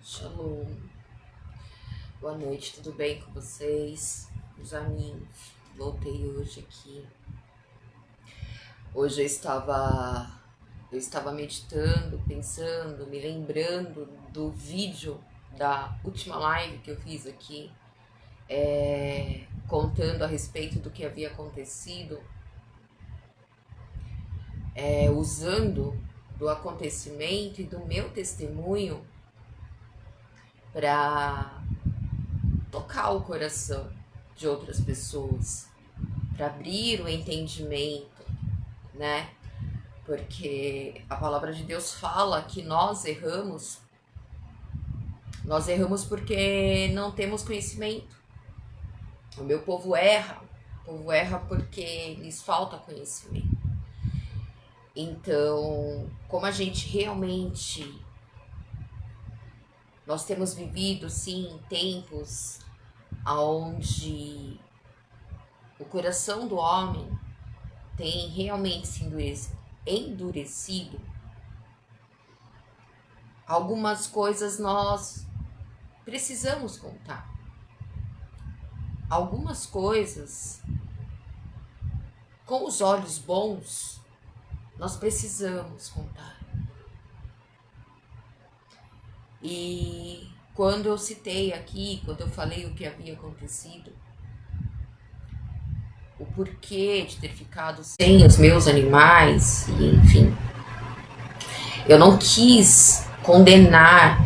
Shalom, boa noite, tudo bem com vocês, meus amigos? Voltei hoje aqui. Hoje eu estava meditando, pensando, me lembrando do vídeo da última live que eu fiz aqui, contando a respeito do que havia acontecido, usando do acontecimento e do meu testemunho para tocar o coração de outras pessoas, para abrir o entendimento, né? Porque a palavra de Deus fala que nós erramos porque não temos conhecimento. O meu povo erra porque lhes falta conhecimento. Então, como a gente realmente... Nós temos vivido, sim, tempos onde o coração do homem tem realmente se endurecido. Algumas coisas nós precisamos contar. Algumas coisas, com os olhos bons, nós precisamos contar. E quando eu citei aqui, quando eu falei o que havia acontecido, o porquê de ter ficado sem os meus animais, e enfim, eu não quis condenar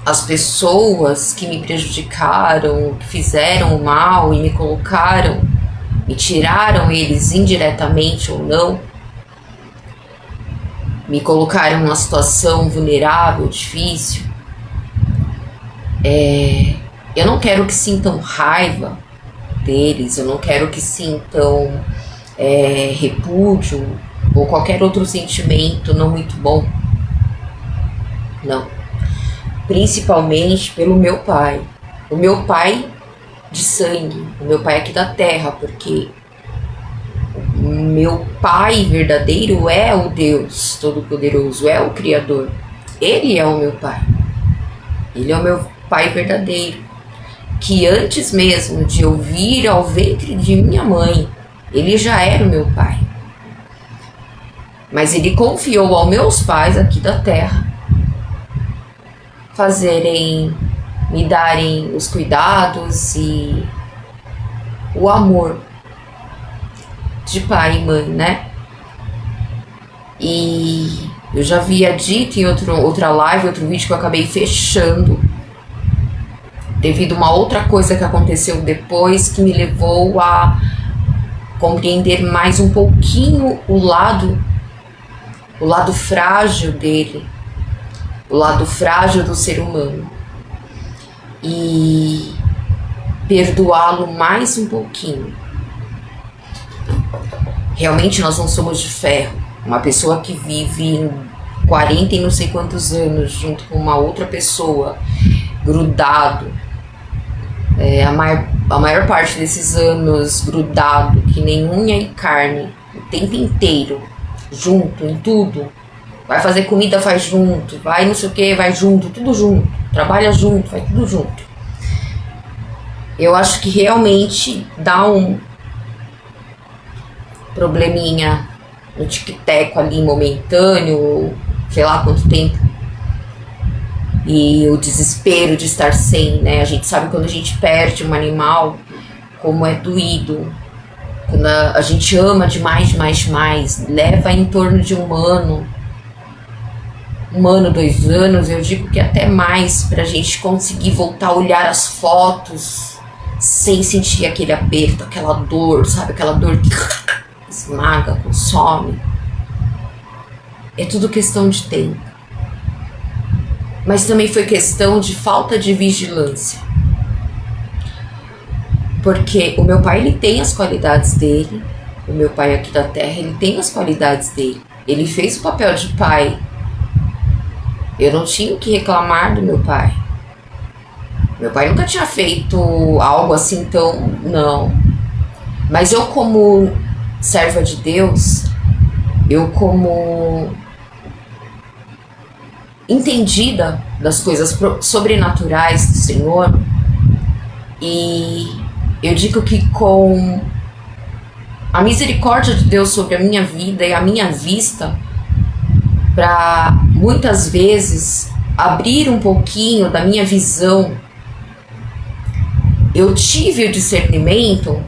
as pessoas que me prejudicaram, que fizeram o mal e me colocaram, me tiraram eles indiretamente ou não, me colocaram numa situação vulnerável, difícil. Eu não quero que sintam raiva deles, eu não quero que sintam repúdio ou qualquer outro sentimento não muito bom. Não. Principalmente pelo meu pai. O meu pai de sangue, o meu pai aqui da terra, porque o meu pai verdadeiro é o Deus Todo-Poderoso, é o Criador. Ele é o meu pai. Ele é o meu pai verdadeiro, que antes mesmo de eu vir ao ventre de minha mãe, ele já era o meu pai. Mas ele confiou aos meus pais aqui da terra me darem os cuidados e o amor de pai e mãe, né? E eu já havia dito em outra live, outro vídeo que eu acabei fechando, devido a uma outra coisa que aconteceu depois, que me levou a compreender mais um pouquinho o lado frágil dele, o lado frágil do ser humano, e perdoá-lo mais um pouquinho. Realmente nós não somos de ferro. Uma pessoa que vive 40 e não sei quantos anos junto com uma outra pessoa, grudado, a maior parte desses anos grudado, que nem unha e carne, o tempo inteiro, junto, em tudo. Vai fazer comida, faz junto, vai não sei o que, vai junto, tudo junto, trabalha junto, faz tudo junto. Eu acho que realmente dá um probleminha no tic-teco ali, momentâneo, sei lá quanto tempo. E o desespero de estar sem, né? A gente sabe quando a gente perde um animal, como é doído. Quando a gente ama demais, leva em torno de um ano, 2 anos, eu digo que até mais, pra gente conseguir voltar a olhar as fotos sem sentir aquele aperto, aquela dor, sabe? Aquela dor que esmaga, consome. É tudo questão de tempo. Mas também foi questão de falta de vigilância. Porque o meu pai, ele tem as qualidades dele. O meu pai aqui da terra, ele tem as qualidades dele. Ele fez o papel de pai. Eu não tinha o que reclamar do meu pai. Meu pai nunca tinha feito algo assim tão... Não. Mas eu, como serva de Deus, eu como entendida das coisas sobrenaturais do Senhor. E eu digo que com a misericórdia de Deus sobre a minha vida e a minha vista, para muitas vezes abrir um pouquinho da minha visão, eu tive o discernimento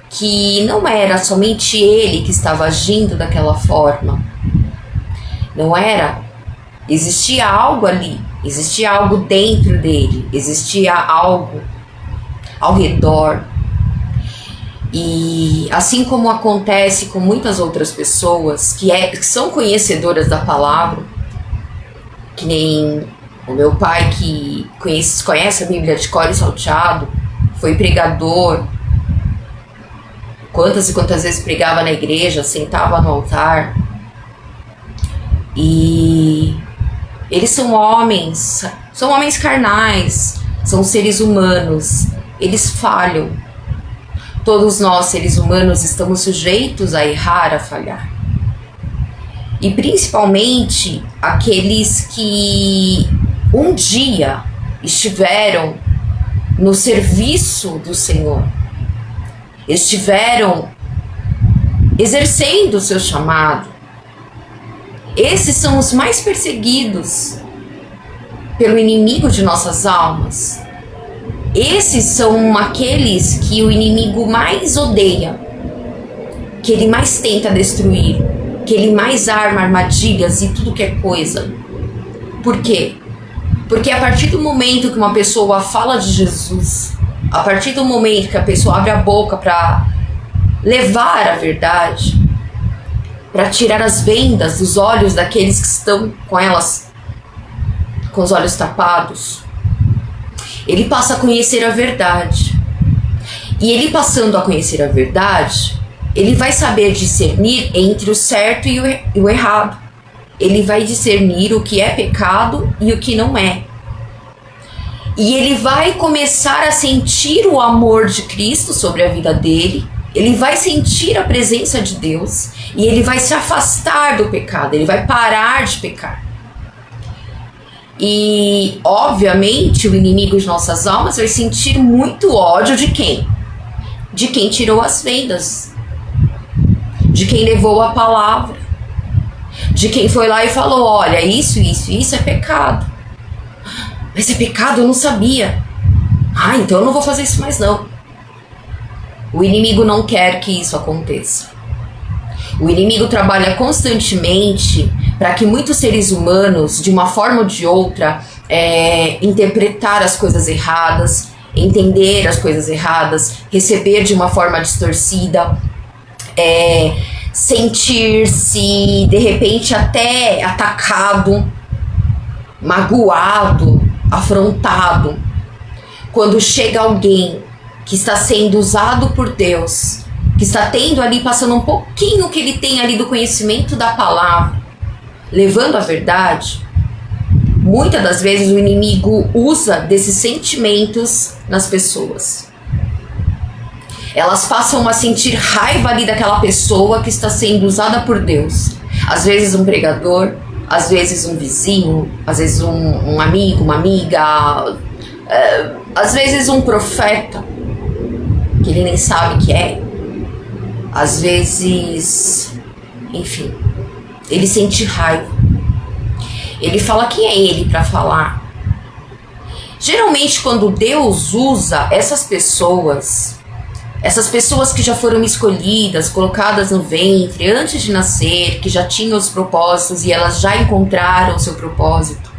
que não era somente ele que estava agindo daquela forma. Não era. Existia algo ali, existia algo dentro dele, existia algo ao redor. E assim como acontece com muitas outras pessoas que são conhecedoras da palavra, que nem o meu pai, que conhece a Bíblia de cor e salteado, foi pregador, quantas e quantas vezes pregava na igreja, sentava no altar. E eles são homens carnais, são seres humanos, eles falham. Todos nós, seres humanos, estamos sujeitos a errar, a falhar. E principalmente aqueles que um dia estiveram no serviço do Senhor, estiveram exercendo o seu chamado. Esses são os mais perseguidos pelo inimigo de nossas almas. Esses são aqueles que o inimigo mais odeia, que ele mais tenta destruir, que ele mais arma armadilhas e tudo que é coisa. Por quê? Porque a partir do momento que uma pessoa fala de Jesus, a partir do momento que a pessoa abre a boca para levar a verdade, para tirar as vendas dos olhos daqueles que estão com os olhos tapados, ele passa a conhecer a verdade. E ele passando a conhecer a verdade, ele vai saber discernir entre o certo e o errado. Ele vai discernir o que é pecado e o que não é. E ele vai começar a sentir o amor de Cristo sobre a vida dele. Ele vai sentir a presença de Deus. E ele vai se afastar do pecado. Ele vai parar de pecar. E, obviamente, o inimigo de nossas almas vai sentir muito ódio de quem? De quem tirou as vendas. De quem levou a palavra. De quem foi lá e falou, olha, isso é pecado. Mas é pecado? Eu não sabia. Ah, então eu não vou fazer isso mais não. O inimigo não quer que isso aconteça. O inimigo trabalha constantemente para que muitos seres humanos, de uma forma ou de outra, interpretar as coisas erradas, entender as coisas erradas, receber de uma forma distorcida, sentir-se, de repente, até atacado, magoado, afrontado. Quando chega alguém que está sendo usado por Deus, que está tendo ali, passando um pouquinho que ele tem ali do conhecimento da palavra, levando a verdade, muitas das vezes o inimigo usa desses sentimentos nas pessoas. Elas passam a sentir raiva ali daquela pessoa que está sendo usada por Deus. Às vezes um pregador, às vezes um vizinho, às vezes um amigo, uma amiga, às vezes um profeta, que ele nem sabe que é. Às vezes, enfim, ele sente raiva. Ele fala quem é ele para falar. Geralmente quando Deus usa essas pessoas que já foram escolhidas, colocadas no ventre antes de nascer, que já tinham os propósitos e elas já encontraram o seu propósito,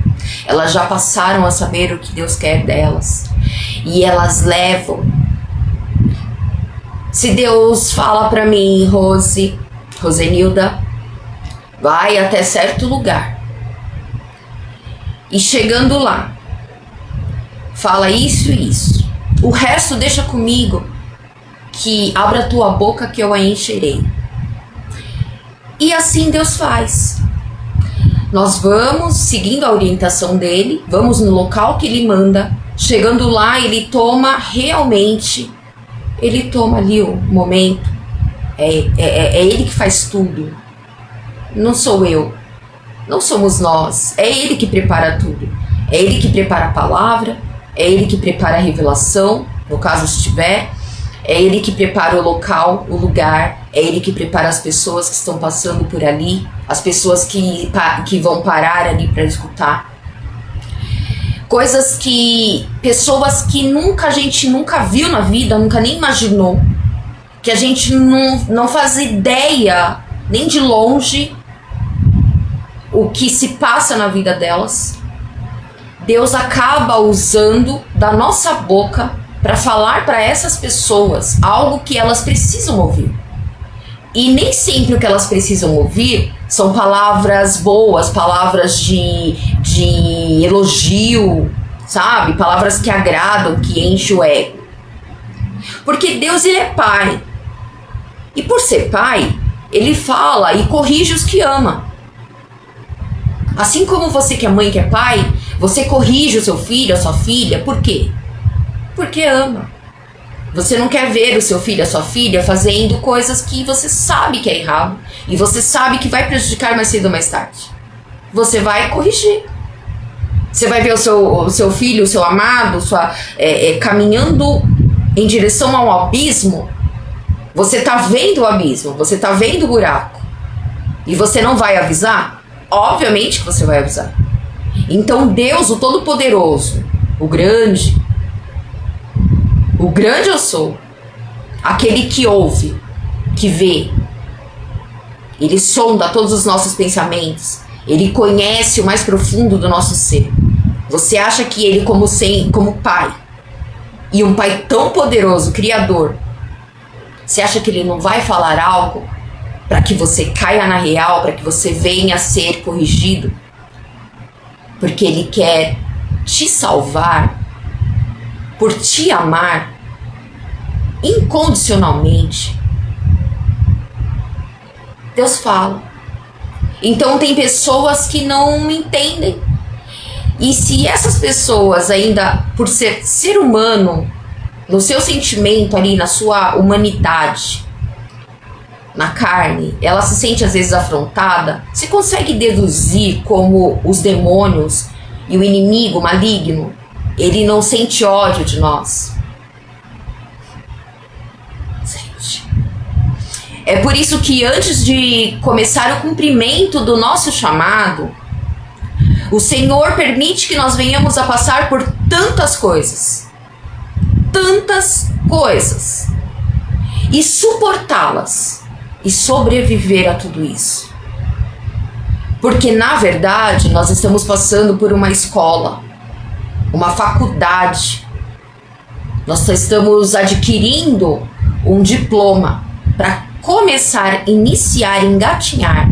elas já passaram a saber o que Deus quer delas e elas levam. Se Deus fala para mim, Rosenilda, vai até certo lugar e chegando lá, fala isso e isso, o resto deixa comigo, que abra a tua boca que eu a encherei. E assim Deus faz. Nós vamos seguindo a orientação dele, vamos no local que ele manda, chegando lá ele toma ali o momento, é ele que faz tudo, não sou eu. Não somos nós. É Ele que prepara tudo. É Ele que prepara a palavra, é Ele que prepara a revelação, no caso se tiver, é Ele que prepara o local, o lugar, é Ele que prepara as pessoas que estão passando por ali, as pessoas que vão parar ali para escutar. Coisas que, pessoas que a gente nunca viu na vida, nunca nem imaginou, que a gente não faz ideia, nem de longe, o que se passa na vida delas. Deus acaba usando da nossa boca para falar para essas pessoas algo que elas precisam ouvir. E nem sempre o que elas precisam ouvir são palavras boas, palavras de elogio, sabe? Palavras que agradam, que enchem o ego. Porque Deus, Ele é Pai. E por ser Pai, Ele fala e corrige os que ama. Assim como você que é mãe, que é pai, você corrige o seu filho, a sua filha. Por quê? Porque ama. Você não quer ver o seu filho, a sua filha fazendo coisas que você sabe que é errado e você sabe que vai prejudicar mais cedo ou mais tarde. Você vai corrigir. Você vai ver o seu filho, o seu amado, caminhando em direção ao abismo. Você está vendo o abismo, você está vendo o buraco e você não vai avisar? Obviamente que você vai avisar. Então Deus, o Todo-Poderoso, o grande eu sou, aquele que ouve, que vê, Ele sonda todos os nossos pensamentos, Ele conhece o mais profundo do nosso ser. Você acha que Ele, como Pai, e um Pai tão poderoso, Criador, você acha que Ele não vai falar algo para que você caia na real, para que você venha a ser corrigido? Porque Ele quer te salvar, por te amar incondicionalmente. Deus fala. Então tem pessoas que não entendem. E se essas pessoas ainda, por ser humano, no seu sentimento ali, na sua humanidade, na carne, ela se sente às vezes afrontada, você consegue deduzir como os demônios e o inimigo maligno, ele não sente ódio de nós? Sente. É por isso que antes de começar o cumprimento do nosso chamado, o Senhor permite que nós venhamos a passar por tantas coisas, e suportá-las, e sobreviver a tudo isso. Porque, na verdade, nós estamos passando por uma escola, uma faculdade. Nós estamos adquirindo um diploma para começar, iniciar, engatinhar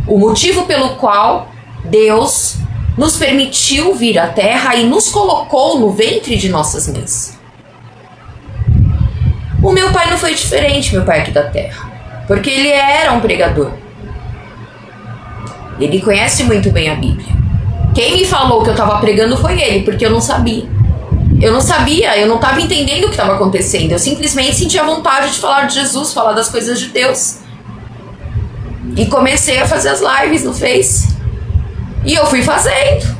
o motivo pelo qual Deus nos permitiu vir à Terra e nos colocou no ventre de nossas mães. O meu pai não foi diferente, meu pai aqui da Terra, porque ele era um pregador. Ele conhece muito bem a Bíblia. Quem me falou que eu estava pregando foi ele, porque eu não sabia. Eu não estava entendendo o que estava acontecendo. Eu simplesmente sentia vontade de falar de Jesus, falar das coisas de Deus. E comecei a fazer as lives no Face. E eu fui fazendo.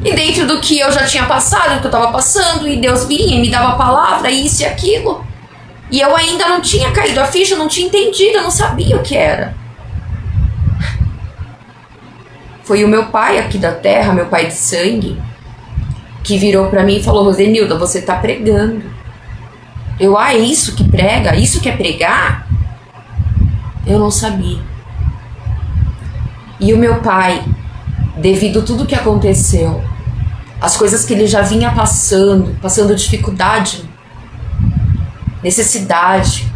E dentro do que eu já tinha passado, do que eu estava passando, e Deus vinha e me dava a palavra, isso e aquilo. E eu ainda não tinha caído a ficha, não tinha entendido, eu não sabia o que era. Foi o meu pai aqui da terra, meu pai de sangue, que virou pra mim e falou: Rosenilda, você tá pregando. É isso que prega? Isso que é pregar? Eu não sabia. E o meu pai, devido a tudo que aconteceu, as coisas que ele já vinha passando dificuldade, necessidade,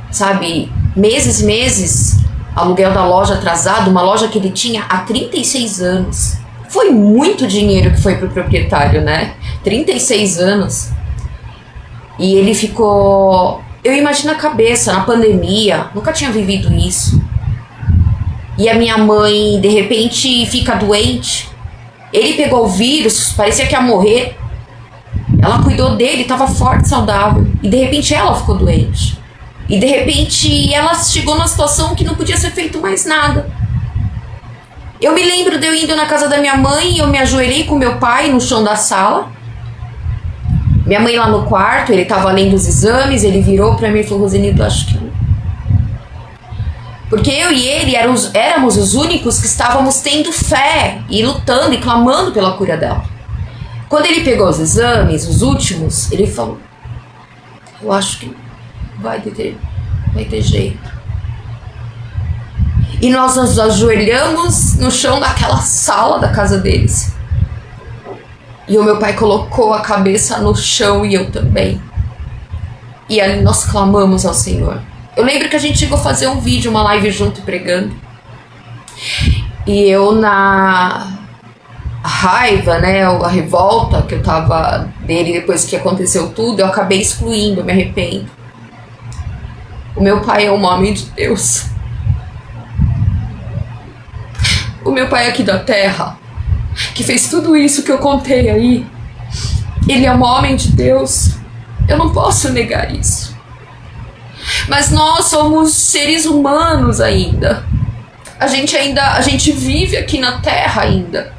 sabe, meses, aluguel da loja atrasado, uma loja que ele tinha há 36 anos. Foi muito dinheiro que foi pro proprietário, né? 36 anos. E ele ficou... Eu imagino a cabeça, na pandemia, nunca tinha vivido isso. E a minha mãe, de repente, fica doente. Ele pegou o vírus, parecia que ia morrer. Ela cuidou dele, estava forte, saudável. E de repente ela ficou doente. E de repente ela chegou numa situação que não podia ser feito mais nada. Eu me lembro de eu indo na casa da minha mãe, eu me ajoelhei com meu pai no chão da sala. Minha mãe lá no quarto, ele tava lendo os exames, ele virou pra mim e falou: Rosenildo, acho que... Porque eu e ele éramos os únicos que estávamos tendo fé e lutando e clamando pela cura dela. Quando ele pegou os exames, os últimos, ele falou: eu acho que vai ter jeito. E nós nos ajoelhamos no chão daquela sala da casa deles. E o meu pai colocou a cabeça no chão e eu também. E ali nós clamamos ao Senhor. Eu lembro que a gente chegou a fazer um vídeo, uma live junto pregando. E eu na raiva, né, a revolta que eu tava dele depois que aconteceu tudo, eu acabei excluindo, eu me arrependo. O meu pai é um homem de Deus. O meu pai aqui da terra, que fez tudo isso que eu contei aí, ele é um homem de Deus. Eu não posso negar isso. Mas nós somos seres humanos ainda. A gente vive aqui na terra ainda.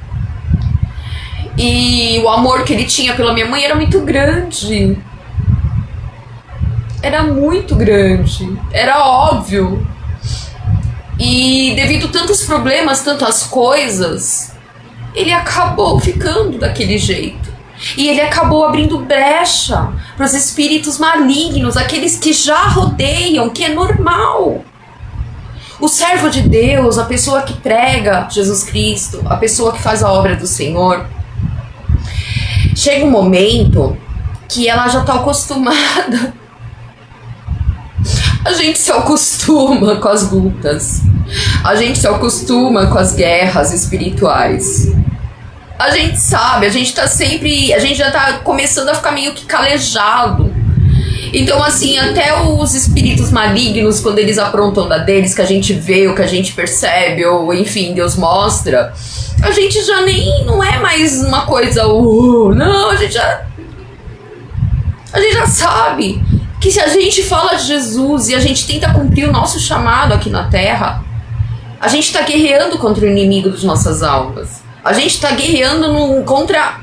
E o amor que ele tinha pela minha mãe era muito grande. Era muito grande. Era óbvio. E devido a tantos problemas, tantas coisas, ele acabou ficando daquele jeito. E ele acabou abrindo brecha para os espíritos malignos, aqueles que já rodeiam, que é normal. O servo de Deus, a pessoa que prega Jesus Cristo, a pessoa que faz a obra do Senhor, chega um momento que ela já está acostumada. A gente se acostuma com as lutas. A gente se acostuma com as guerras espirituais. A gente sabe, a gente já tá começando a ficar meio que calejado. Então, assim, até os espíritos malignos, quando eles aprontam da deles, que a gente vê, ou que a gente percebe, ou enfim, Deus mostra, a gente já não é mais uma coisa, não, a gente já sabe que se a gente fala de Jesus e a gente tenta cumprir o nosso chamado aqui na Terra, a gente está guerreando contra o inimigo das nossas almas. A gente está guerreando contra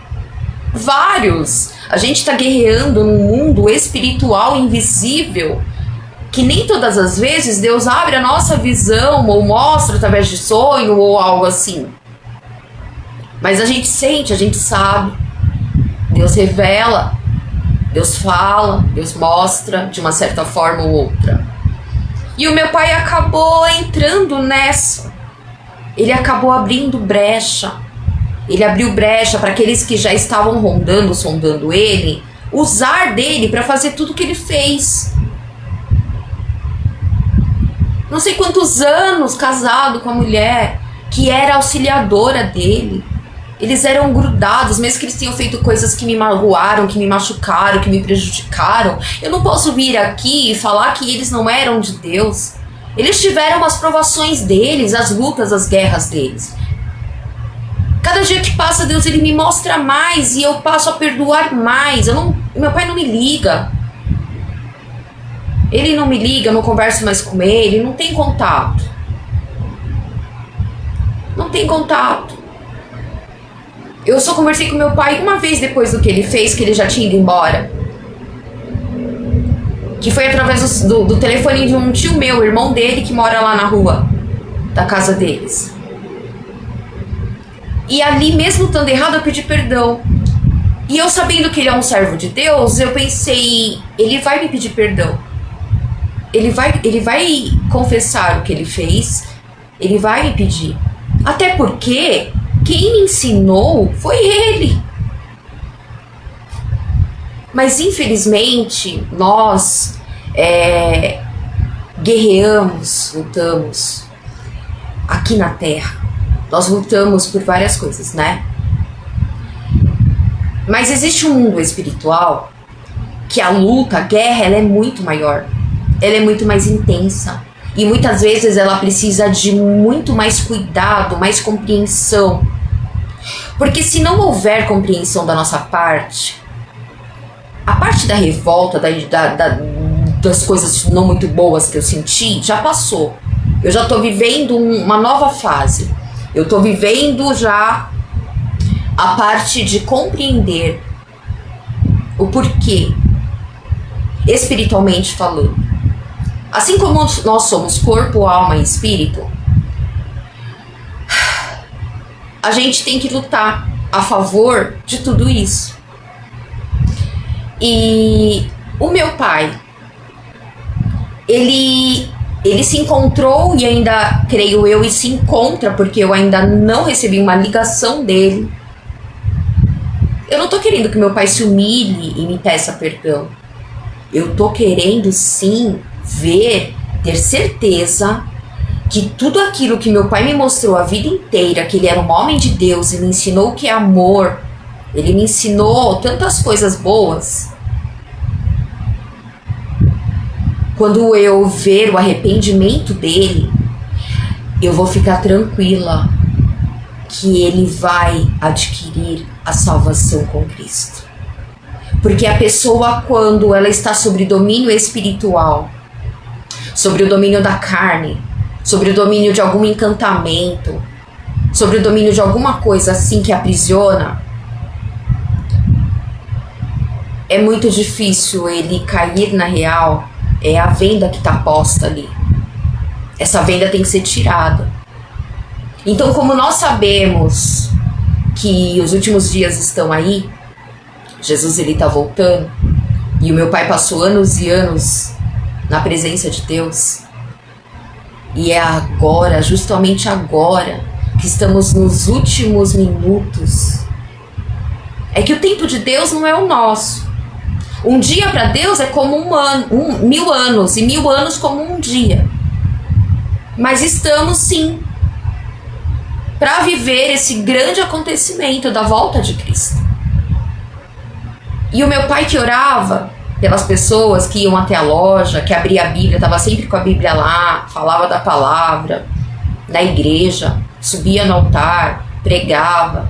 vários. A gente está guerreando num mundo espiritual invisível que nem todas as vezes Deus abre a nossa visão ou mostra através de sonho ou algo assim. Mas a gente sente, a gente sabe. Deus revela, Deus fala, Deus mostra de uma certa forma ou outra. E o meu pai acabou entrando nessa. Ele acabou abrindo brecha. Ele abriu brecha para aqueles que já estavam sondando ele, usar dele para fazer tudo que ele fez. Não sei quantos anos casado com a mulher que era auxiliadora dele. Eles eram grudados, mesmo que eles tenham feito coisas que me magoaram, que me machucaram, que me prejudicaram. Eu não posso vir aqui e falar que eles não eram de Deus. Eles tiveram as provações deles, as lutas, as guerras deles. Cada dia que passa, Deus ele me mostra mais e eu passo a perdoar mais. Meu pai não me liga. Ele não me liga, eu não converso mais com ele, não tem contato. Não tem contato. Eu só conversei com meu pai uma vez depois do que ele fez, que ele já tinha ido embora. Que foi através do telefone de um tio meu, irmão dele, que mora lá na rua da casa deles. E ali, mesmo estando errado, eu pedi perdão. E eu, sabendo que ele é um servo de Deus, eu pensei, ele vai me pedir perdão. Ele vai confessar o que ele fez, ele vai me pedir. Até porque quem me ensinou foi ele. Mas infelizmente nós guerreamos, lutamos aqui na Terra. Nós lutamos por várias coisas, né? Mas existe um mundo espiritual que a luta, a guerra, ela é muito maior. Ela é muito mais intensa. E muitas vezes ela precisa de muito mais cuidado, mais compreensão. Porque se não houver compreensão da nossa parte, a parte da revolta, das coisas não muito boas que eu senti, já passou. Eu já estou vivendo uma nova fase. Eu tô vivendo já a parte de compreender o porquê, espiritualmente falando. Assim como nós somos corpo, alma e espírito, a gente tem que lutar a favor de tudo isso. E o meu pai, ele se encontrou e ainda, creio eu, e se encontra, porque eu ainda não recebi uma ligação dele. Eu não tô querendo que meu pai se humilhe e me peça perdão. Eu tô querendo sim ver, ter certeza que tudo aquilo que meu pai me mostrou a vida inteira, que ele era um homem de Deus, ele me ensinou o que é amor, ele me ensinou tantas coisas boas. Quando eu ver o arrependimento dele, eu vou ficar tranquila que ele vai adquirir a salvação com Cristo. Porque a pessoa, quando ela está sobre domínio espiritual, sobre o domínio da carne, sobre o domínio de algum encantamento, sobre o domínio de alguma coisa assim que aprisiona, é muito difícil ele cair na real. É a venda que está posta ali. Essa venda tem que ser tirada. Então, como nós sabemos que os últimos dias estão aí, Jesus ele está voltando, e o meu pai passou anos e anos na presença de Deus, e é agora, justamente agora, que estamos nos últimos minutos. É que o tempo de Deus não é o nosso. Um dia para Deus é como 1000 anos, e 1000 anos como um dia. Mas estamos sim para viver esse grande acontecimento da volta de Cristo. E o meu pai que orava pelas pessoas que iam até a loja, que abria a Bíblia, estava sempre com a Bíblia lá, falava da palavra, na igreja, subia no altar, pregava,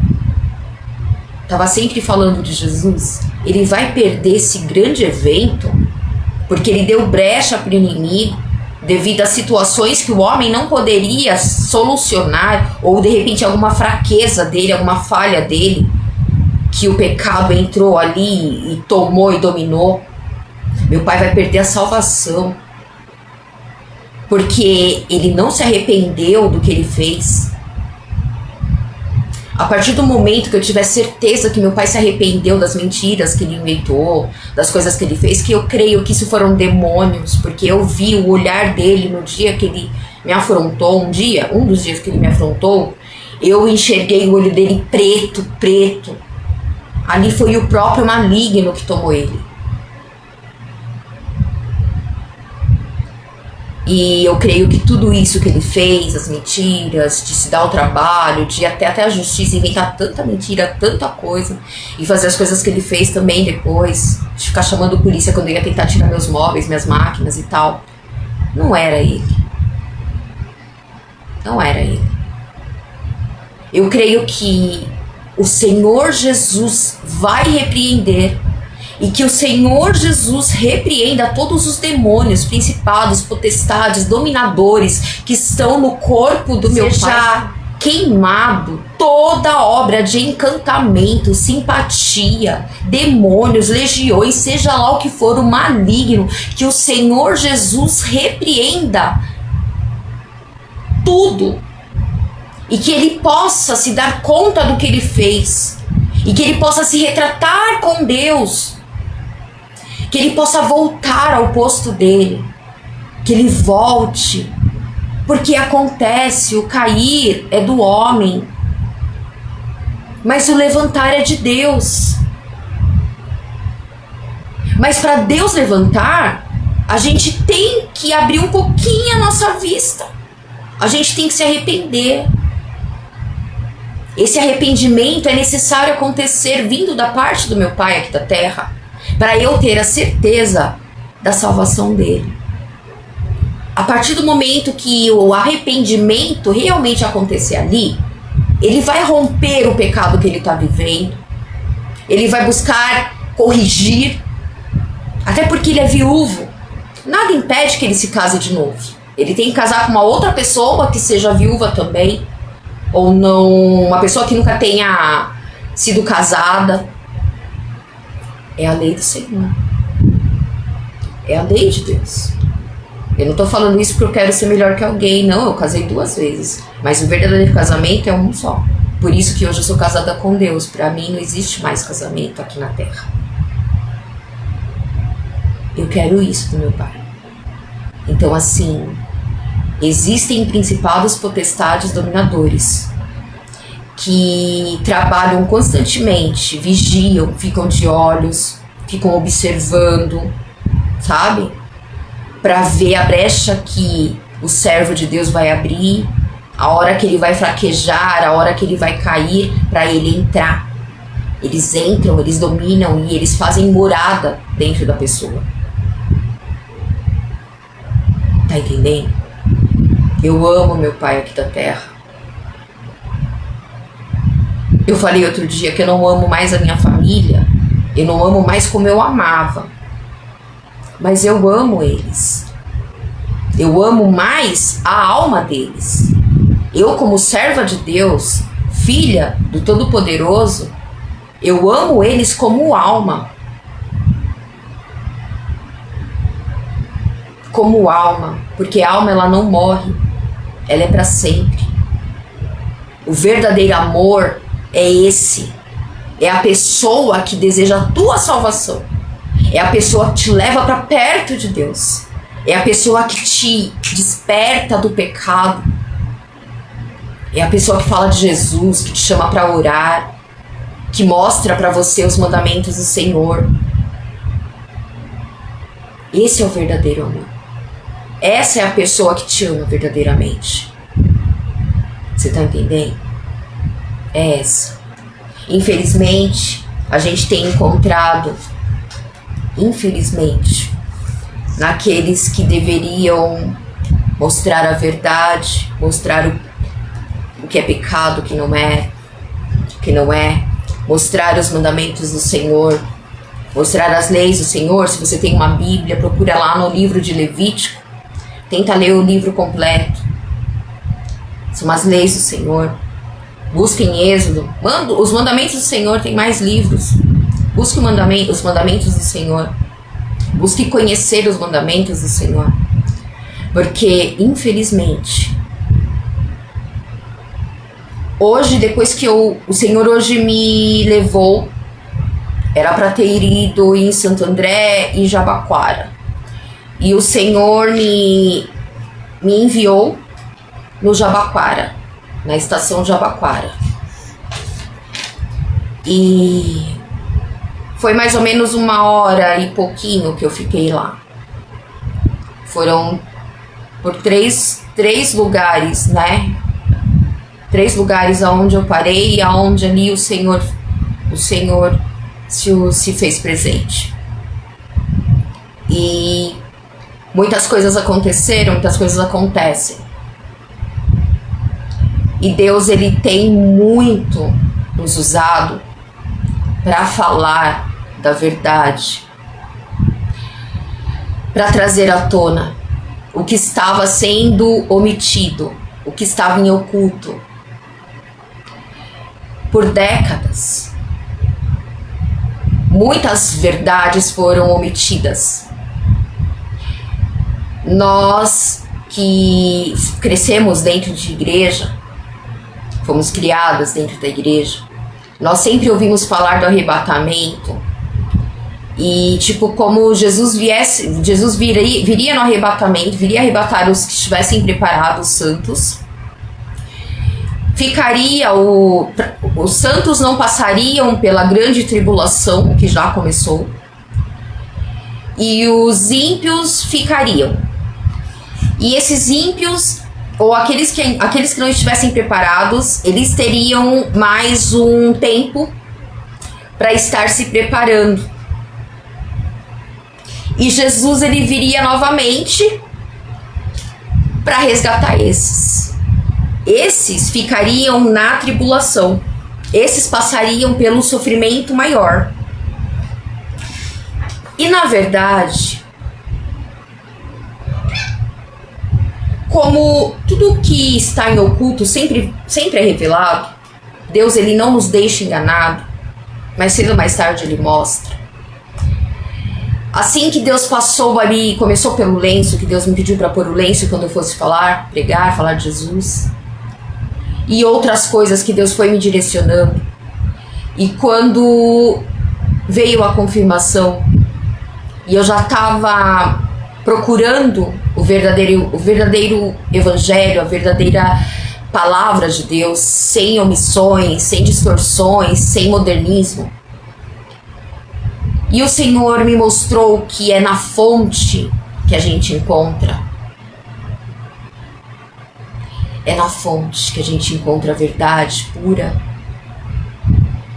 estava sempre falando de Jesus. Ele vai perder esse grande evento porque ele deu brecha para o inimigo devido a situações que o homem não poderia solucionar, ou de repente alguma fraqueza dele, alguma falha dele, que o pecado entrou ali e tomou e dominou. Meu pai vai perder a salvação porque ele não se arrependeu do que ele fez. A partir do momento que eu tiver certeza que meu pai se arrependeu das mentiras que ele inventou, das coisas que ele fez, que eu creio que isso foram demônios, porque eu vi o olhar dele no dia que ele me afrontou, um dos dias que ele me afrontou, eu enxerguei o olho dele preto. Ali foi o próprio maligno que tomou ele. E eu creio que tudo isso que ele fez, as mentiras, de se dar o trabalho, de até a justiça inventar tanta mentira, tanta coisa, e fazer as coisas que ele fez também depois, de ficar chamando a polícia quando eu ia tentar tirar meus móveis, minhas máquinas e tal, não era ele. Não era ele. Eu creio que o Senhor Jesus vai repreender, e que o Senhor Jesus repreenda todos os demônios, principados, potestades, dominadores que estão no corpo do meu pai. Queimado toda obra de encantamento, simpatia, demônios, legiões, seja lá o que for, o maligno, que o Senhor Jesus repreenda tudo, e que ele possa se dar conta do que ele fez, e que ele possa se retratar com Deus, que ele possa voltar ao posto dele, que ele volte, porque acontece, o cair é do homem, mas o levantar é de Deus. Mas para Deus levantar, a gente tem que abrir um pouquinho a nossa vista, a gente tem que se arrepender. Esse arrependimento é necessário acontecer vindo da parte do meu pai aqui da terra, para eu ter a certeza da salvação dele. A partir do momento que o arrependimento realmente acontecer ali, ele vai romper o pecado que ele está vivendo, ele vai buscar corrigir, até porque ele é viúvo. Nada impede que ele se case de novo. Ele tem que casar com uma outra pessoa que seja viúva também, ou não, uma pessoa que nunca tenha sido casada. É a lei do Senhor. É a lei de Deus. Eu não tô falando isso porque eu quero ser melhor que alguém, não. Eu casei 2 vezes, mas o verdadeiro casamento é um só. Por isso que hoje eu sou casada com Deus. Para mim não existe mais casamento aqui na terra. Eu quero isso do meu Pai. Então, assim, existem principados, potestades, dominadores que trabalham constantemente, vigiam, ficam de olhos, ficam observando, sabe? Para ver a brecha que o servo de Deus vai abrir, a hora que ele vai fraquejar, a hora que ele vai cair, para ele entrar. Eles entram, eles dominam e eles fazem morada dentro da pessoa. Tá entendendo? Eu amo meu Pai aqui da terra. Eu falei outro dia que eu não amo mais a minha família, eu não amo mais como eu amava, mas eu amo eles. Eu amo mais a alma deles. Eu, como serva de Deus, filha do Todo-Poderoso, eu amo eles como alma. Como alma, porque a alma ela não morre, ela é para sempre. O verdadeiro amor é esse. É a pessoa que deseja a tua salvação. É a pessoa que te leva para perto de Deus. É a pessoa que te desperta do pecado. É a pessoa que fala de Jesus, que te chama para orar, que mostra para você os mandamentos do Senhor. Esse é o verdadeiro amor. Essa é a pessoa que te ama verdadeiramente. Você tá entendendo? É essa. Infelizmente, a gente tem encontrado, naqueles que deveriam mostrar a verdade, mostrar o que é pecado, o que não é, mostrar os mandamentos do Senhor, mostrar as leis do Senhor. Se você tem uma Bíblia, procura lá no livro de Levítico, tenta ler o livro completo. São as leis do Senhor. Busque em Êxodo. Os mandamentos do Senhor tem mais livros. Busque os mandamentos do Senhor. Busque conhecer os mandamentos do Senhor. Porque, infelizmente, hoje, depois que o Senhor hoje me levou, era para ter ido em Santo André e Jabaquara. E o Senhor me enviou no Jabaquara, na estação Jabaquara. E foi mais ou menos 1h e pouquinho que eu fiquei lá. Foram por três lugares, né? 3 lugares aonde eu parei e aonde ali o Senhor se fez presente. E muitas coisas aconteceram, muitas coisas acontecem. E Deus, ele tem muito nos usado para falar da verdade, para trazer à tona o que estava sendo omitido, o que estava em oculto por décadas. Muitas verdades foram omitidas. Nós que crescemos dentro de igreja, fomos criadas dentro da igreja, nós sempre ouvimos falar do arrebatamento. E tipo, como Jesus viria no arrebatamento, viria arrebatar os que estivessem preparados, santos. Os santos não passariam pela grande tribulação que já começou, e os ímpios ficariam. E esses ímpios, ou aqueles que não estivessem preparados, eles teriam mais um tempo para estar se preparando. E Jesus, ele viria novamente para resgatar esses. Esses ficariam na tribulação. Esses passariam pelo sofrimento maior. E na verdade, como... O tudo que está em oculto sempre é revelado. Deus, ele não nos deixa enganado, mas cedo ou mais tarde ele mostra. Assim que Deus passou ali, começou pelo lenço, que Deus me pediu para pôr o lenço quando eu fosse falar, pregar, falar de Jesus. E outras coisas que Deus foi me direcionando. E quando veio a confirmação, e eu já estava procurando o verdadeiro evangelho, a verdadeira palavra de Deus, sem omissões, sem distorções, sem modernismo. E o Senhor me mostrou que é na fonte que a gente encontra. É na fonte que a gente encontra a verdade pura,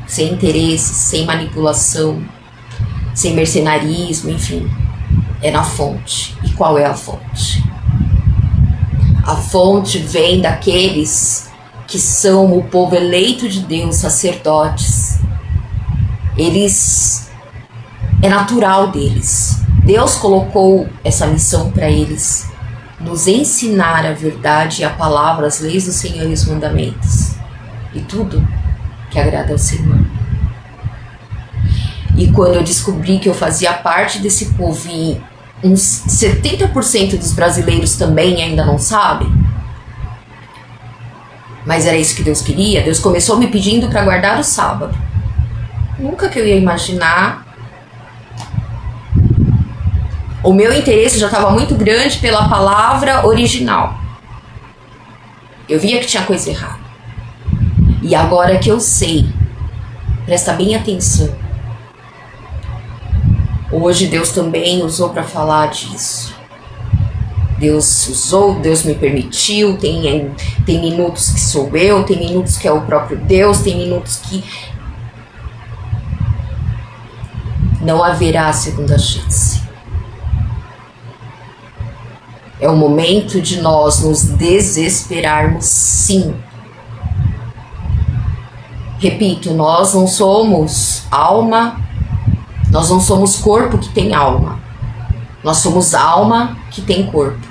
sem interesses, sem manipulação, sem mercenarismo, enfim. É na fonte. E qual é a fonte? A fonte vem daqueles que são o povo eleito de Deus, sacerdotes. Eles... É natural deles. Deus colocou essa missão para eles. Nos ensinar a verdade e a palavra, as leis do Senhor e os mandamentos. E tudo que agrada ao Senhor. E quando eu descobri que eu fazia parte desse povo e uns 70% dos brasileiros também ainda não sabem, mas era isso que Deus queria, Deus começou me pedindo para guardar o sábado. Nunca que eu ia imaginar. O meu interesse já estava muito grande pela palavra original. Eu via que tinha coisa errada. E agora que eu sei, presta bem atenção. Hoje Deus também usou para falar disso. Deus usou, Deus me permitiu, tem minutos que sou eu, tem minutos que é o próprio Deus, tem minutos que não haverá segunda chance. É o momento de nós nos desesperarmos, sim. Repito, nós não somos alma, nós não somos corpo que tem alma. Nós somos alma que tem corpo.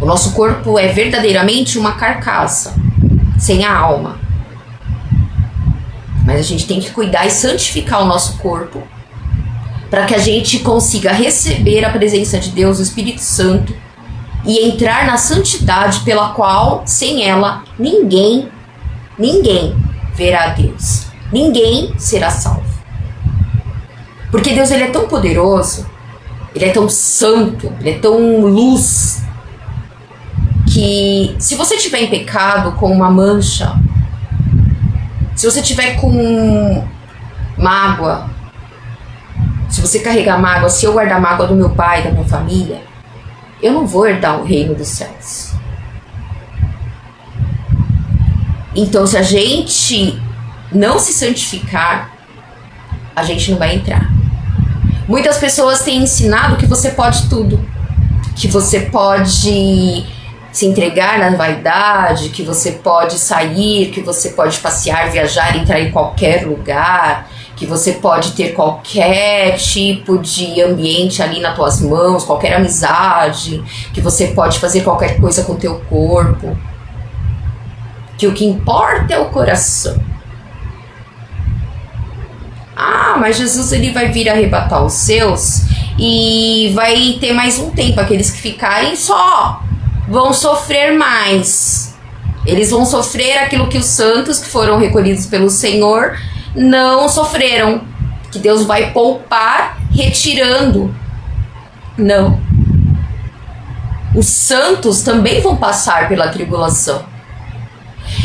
O nosso corpo é verdadeiramente uma carcaça, sem a alma. Mas a gente tem que cuidar e santificar o nosso corpo, para que a gente consiga receber a presença de Deus, o Espírito Santo, e entrar na santidade pela qual, sem ela, ninguém verá a Deus. Ninguém será salvo. Porque Deus, ele é tão poderoso, ele é tão santo, ele é tão luz, que se você tiver em pecado com uma mancha, se você tiver com mágoa, se você carregar mágoa, se eu guardar mágoa do meu pai, da minha família, eu não vou herdar o reino dos céus. Então, se a gente não se santificar, a gente não vai entrar. Muitas pessoas têm ensinado que você pode tudo, que você pode se entregar na vaidade, que você pode sair, que você pode passear, viajar, entrar em qualquer lugar, que você pode ter qualquer tipo de ambiente ali nas tuas mãos, qualquer amizade, que você pode fazer qualquer coisa com o teu corpo, que o que importa é o coração. Ah, mas Jesus, ele vai vir arrebatar os seus e vai ter mais um tempo. Aqueles que ficarem só vão sofrer mais. Eles vão sofrer aquilo que os santos que foram recolhidos pelo Senhor não sofreram, que Deus vai poupar retirando. Não. Os santos também vão passar pela tribulação.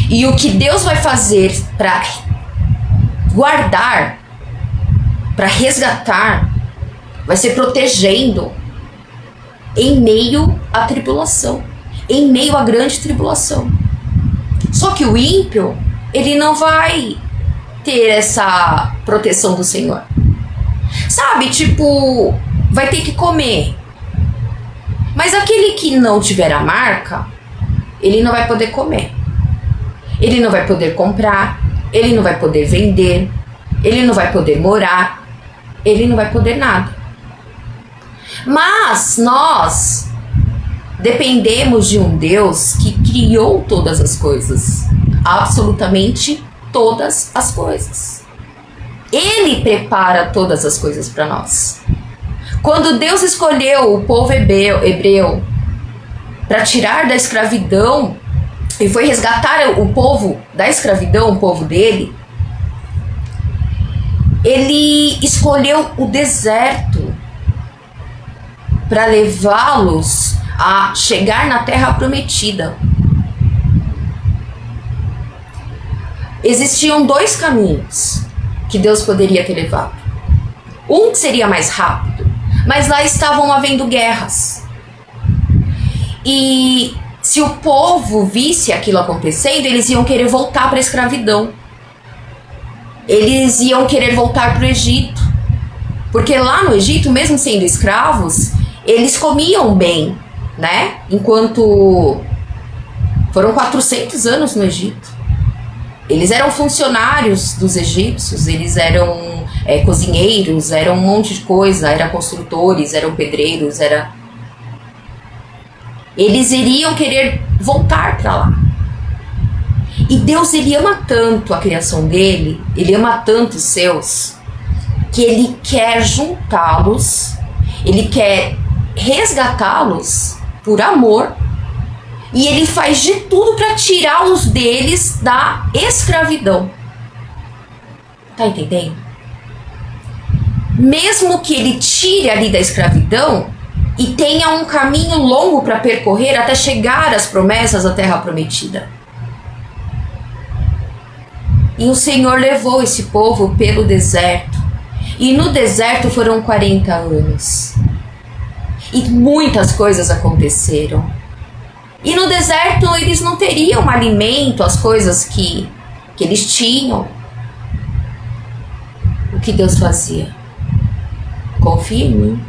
E o que Deus vai fazer para guardar, para resgatar, vai ser protegendo em meio à tribulação, em meio à grande tribulação. Só que o ímpio, ele não vai ter essa proteção do Senhor. Sabe, tipo, vai ter que comer. Mas aquele que não tiver a marca, ele não vai poder comer. Ele não vai poder comprar, ele não vai poder vender, ele não vai poder morar, ele não vai poder nada. Mas nós dependemos de um Deus que criou todas as coisas, absolutamente todas as coisas. Ele prepara todas as coisas para nós. Quando Deus escolheu o povo hebreu para tirar da escravidão e foi resgatar o povo da escravidão, o povo dele, ele escolheu o deserto para levá-los a chegar na terra prometida. Existiam dois caminhos que Deus poderia ter levado. Um que seria mais rápido, mas lá estavam havendo guerras. E se o povo visse aquilo acontecendo, eles iam querer voltar para a escravidão. Eles iam querer voltar para o Egito. Porque lá no Egito, mesmo sendo escravos, eles comiam bem, né? Enquanto foram 400 anos no Egito. Eles eram funcionários dos egípcios, eles eram cozinheiros, eram um monte de coisa, eram construtores, eram pedreiros, eles iriam querer voltar para lá. E Deus, ele ama tanto a criação dele, ele ama tanto os seus, que ele quer juntá-los, ele quer resgatá-los por amor, e ele faz de tudo para tirá-los deles da escravidão. Tá entendendo? Mesmo que ele tire ali da escravidão e tenha um caminho longo para percorrer até chegar às promessas da terra prometida. E o Senhor levou esse povo pelo deserto. E no deserto foram 40 anos. E muitas coisas aconteceram. E no deserto eles não teriam alimento, as coisas que eles tinham. O que Deus fazia? Confia em mim.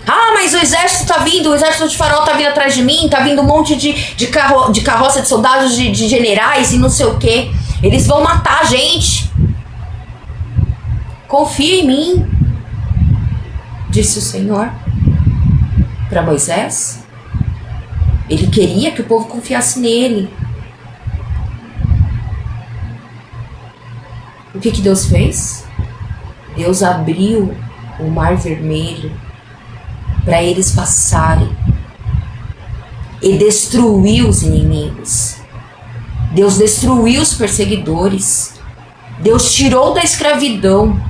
Ah, mas o exército tá vindo, o exército de Faraó tá vindo atrás de mim, tá vindo um monte de carroça de soldados, de generais e não sei o que. Eles vão matar a gente. Confia em mim, disse o Senhor para Moisés. Ele queria que o povo confiasse nele. O que Deus fez? Deus abriu o Mar Vermelho para eles passarem e destruiu os inimigos. Deus destruiu os perseguidores. Deus tirou da escravidão,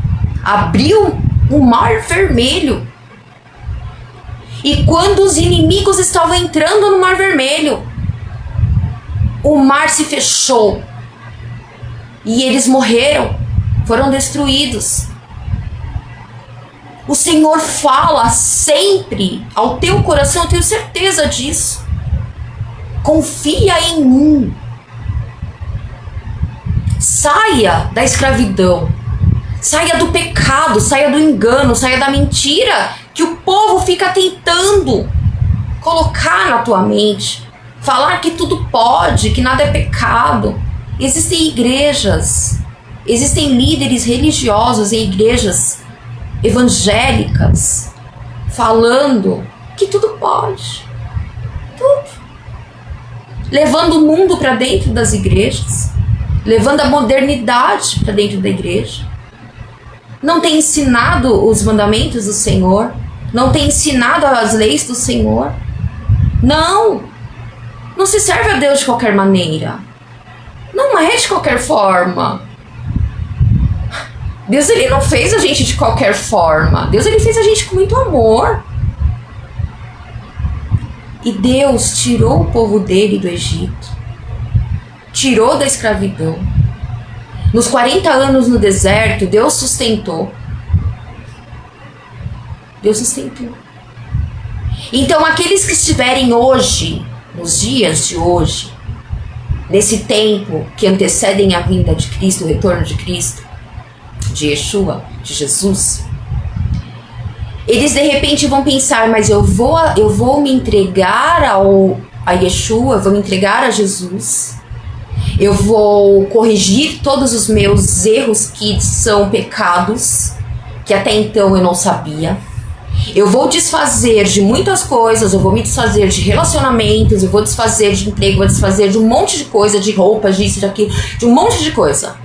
abriu o Mar Vermelho. E quando os inimigos estavam entrando no Mar Vermelho, o mar se fechou e eles morreram, foram destruídos. O Senhor fala sempre ao teu coração, eu tenho certeza disso. Confia em mim. Saia da escravidão. Saia do pecado, saia do engano, saia da mentira que o povo fica tentando colocar na tua mente. Falar que tudo pode, que nada é pecado. Existem igrejas, existem líderes religiosos em igrejas evangélicas falando que tudo pode. Tudo. Levando o mundo para dentro das igrejas, levando a modernidade para dentro da igreja. Não tem ensinado os mandamentos do Senhor, não tem ensinado as leis do Senhor. Não se serve a Deus de qualquer maneira. Não é de qualquer forma. Deus, ele não fez a gente de qualquer forma. Deus, ele fez a gente com muito amor. E Deus tirou o povo dele do Egito. Tirou da escravidão. Nos 40 anos no deserto, Deus sustentou. Deus sustentou. Então, aqueles que estiverem hoje, nos dias de hoje, nesse tempo que antecedem a vinda de Cristo, o retorno de Cristo, de Yeshua, de Jesus, eles de repente vão pensar, mas eu vou me entregar a Yeshua, eu vou me entregar a Jesus, eu vou corrigir todos os meus erros que são pecados, que até então eu não sabia, Eu vou desfazer de muitas coisas, eu vou me desfazer de relacionamentos, eu vou desfazer de emprego, vou desfazer de um monte de coisa, de roupas, disso, daquilo, de um monte de coisa.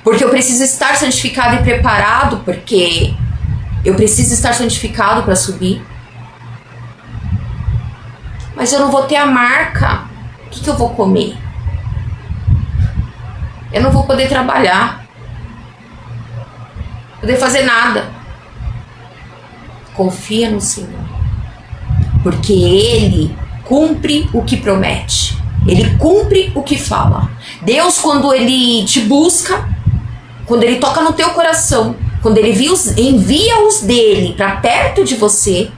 Porque eu preciso estar santificado e preparado, porque eu preciso estar santificado para subir. Mas eu não vou ter a marca. O que eu vou comer? Eu não vou poder trabalhar. Poder fazer nada. Confia no Senhor. Porque Ele cumpre o que promete. Ele cumpre o que fala. Deus, quando Ele te busca, quando Ele toca no teu coração, quando Ele envia os dele para perto de você,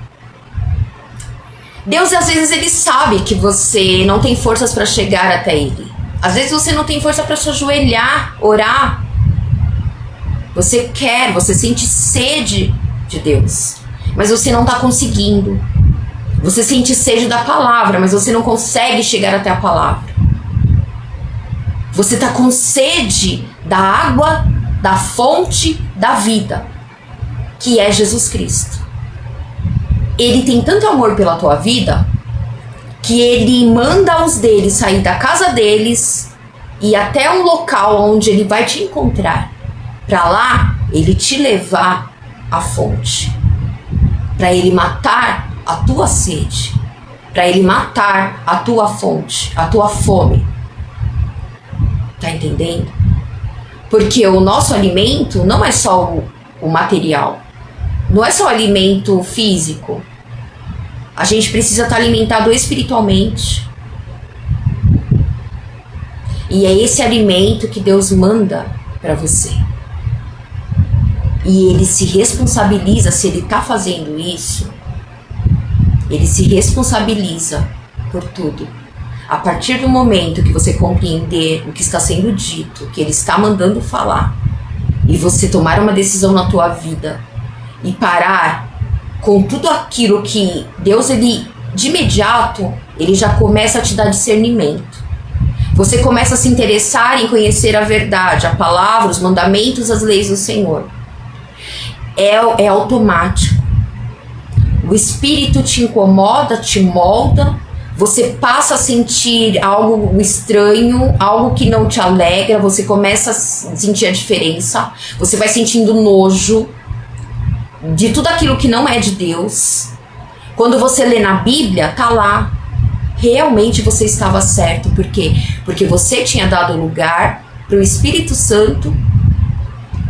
Deus, às vezes, Ele sabe que você não tem forças para chegar até Ele. Às vezes você não tem força para se ajoelhar, orar. Você quer, você sente sede de Deus, mas você não está conseguindo. Você sente sede da palavra, mas você não consegue chegar até a palavra. Você está com sede da água, da fonte da vida, que é Jesus Cristo. Ele tem tanto amor pela tua vida que Ele manda os deles sair da casa deles e até um local onde Ele vai te encontrar. Para lá, Ele te levar à fonte. Para Ele matar a tua sede. Para Ele matar a tua fonte, a tua fome. Tá entendendo? Porque o nosso alimento não é só o material. Não é só o alimento físico. A gente precisa estar alimentado espiritualmente. E é esse alimento que Deus manda para você. E Ele se responsabiliza, se Ele está fazendo isso, Ele se responsabiliza por tudo. A partir do momento que você compreender o que está sendo dito, o que Ele está mandando falar, e você tomar uma decisão na tua vida e parar com tudo aquilo que Deus, Ele, de imediato, Ele já começa a te dar discernimento. Você começa a se interessar em conhecer a verdade, a palavra, os mandamentos, as leis do Senhor. É automático. O Espírito te incomoda, te molda, você passa a sentir algo estranho, algo que não te alegra, você começa a sentir a diferença, você vai sentindo nojo de tudo aquilo que não é de Deus. Quando você lê na Bíblia, tá lá, realmente você estava certo. Por quê? Porque você tinha dado lugar para o Espírito Santo,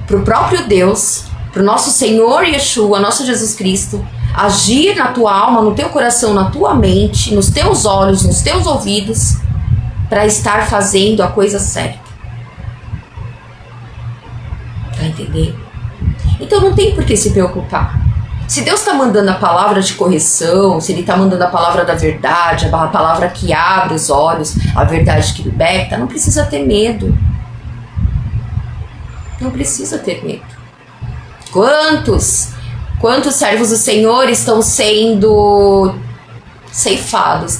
para o próprio Deus, para o nosso Senhor Yeshua, nosso Jesus Cristo, agir na tua alma, no teu coração, na tua mente, nos teus olhos, nos teus ouvidos, para estar fazendo a coisa certa. Tá entendendo? Então não tem por que se preocupar. Se Deus está mandando a palavra de correção, se Ele está mandando a palavra da verdade, a palavra que abre os olhos, a verdade que liberta, não precisa ter medo. Não precisa ter medo. Quantos servos do Senhor estão sendo ceifados?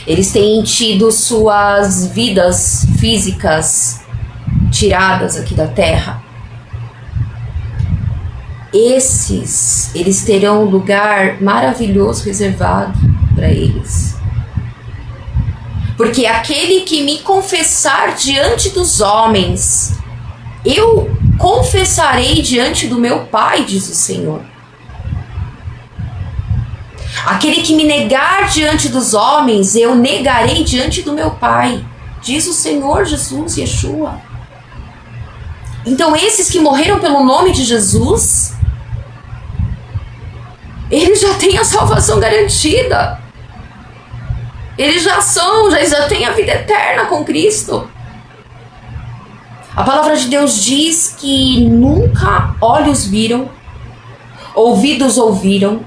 Eles têm tido suas vidas físicas tiradas aqui da terra. Eles terão um lugar maravilhoso reservado para eles. Porque aquele que me confessar diante dos homens, eu confessarei diante do meu Pai, diz o Senhor. Aquele que me negar diante dos homens, eu negarei diante do meu Pai, diz o Senhor Jesus, Yeshua. Então esses que morreram pelo nome de Jesus, eles já têm a salvação garantida. Eles já têm a vida eterna com Cristo. A palavra de Deus diz que nunca olhos viram, ouvidos ouviram,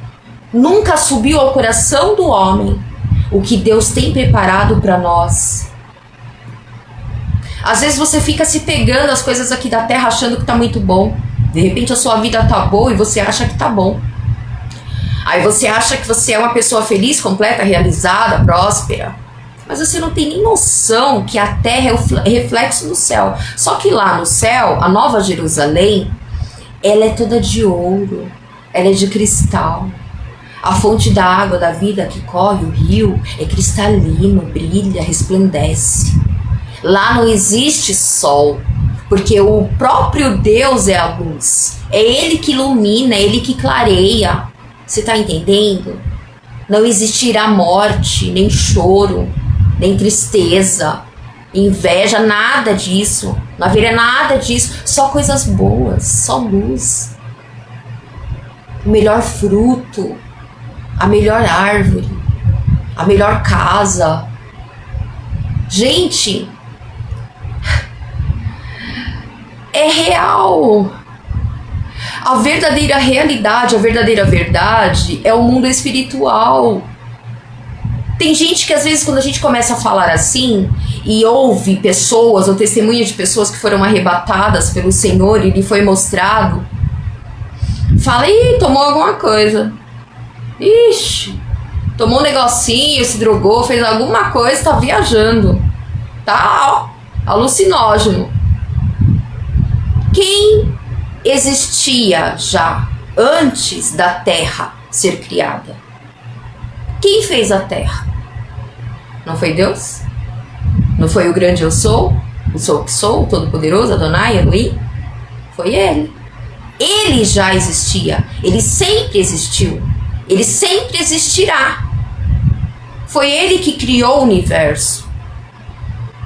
nunca subiu ao coração do homem o que Deus tem preparado para nós. Às vezes você fica se pegando as coisas aqui da terra achando que tá muito bom. De repente a sua vida tá boa e você acha que tá bom. Aí você acha que você é uma pessoa feliz, completa, realizada, próspera. Mas você não tem nem noção que a terra é o reflexo do céu. Só que lá no céu, a Nova Jerusalém, ela é toda de ouro. ela é de cristal. A fonte da água da vida que corre, o rio, é cristalino, brilha, resplandece. Lá não existe sol, porque o próprio Deus é a luz. É Ele que ilumina, é Ele que clareia. Você está entendendo? Não existirá morte, nem choro, nem tristeza, inveja, nada disso. Não haverá nada disso, só coisas boas, só luz. O melhor fruto, a melhor árvore, a melhor casa. Gente, é real. A verdadeira realidade, a verdadeira verdade é o mundo espiritual. Tem gente que às vezes quando a gente começa a falar assim e ouve pessoas ou testemunha de pessoas que foram arrebatadas pelo Senhor e lhe foi mostrado, fala, ih, tomou alguma coisa. Ixi, tomou um negocinho, se drogou, fez alguma coisa, tá viajando. Tá, ó, alucinógeno. Quem existia já antes da Terra ser criada? Quem fez a Terra? Não foi Deus? Não foi o grande eu sou? O sou que sou, o todo-poderoso, Adonai, Elohim? Foi Ele. Ele já existia. Ele sempre existiu. Ele sempre existirá. Foi Ele que criou o universo.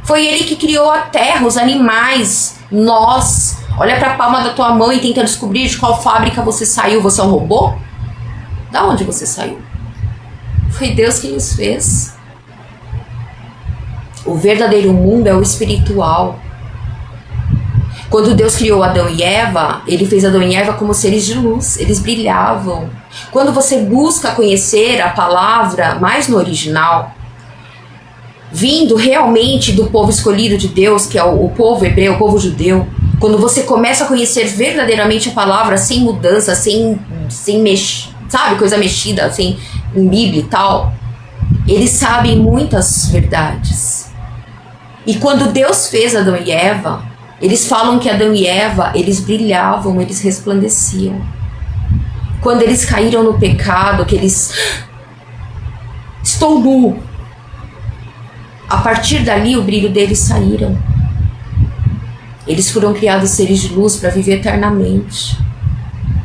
Foi Ele que criou a Terra, os animais, nós. Olha para a palma da tua mão e tenta descobrir de qual fábrica você saiu. Você é um robô? Da onde você saiu? Foi Deus quem nos fez. O verdadeiro mundo é o espiritual. Quando Deus criou Adão e Eva, Ele fez Adão e Eva como seres de luz. Eles brilhavam. Quando você busca conhecer a palavra mais no original, vindo realmente do povo escolhido de Deus, que é o povo hebreu, o povo judeu, quando você começa a conhecer verdadeiramente a palavra sem mudança, sem sabe, coisa mexida, assim, em Bíblia e tal, eles sabem muitas verdades. E quando Deus fez Adão e Eva, eles falam que Adão e Eva, eles brilhavam, eles resplandeciam. Quando eles caíram no pecado, que eles... Estou nu. A partir dali, o brilho deles saíram. Eles foram criados seres de luz para viver eternamente.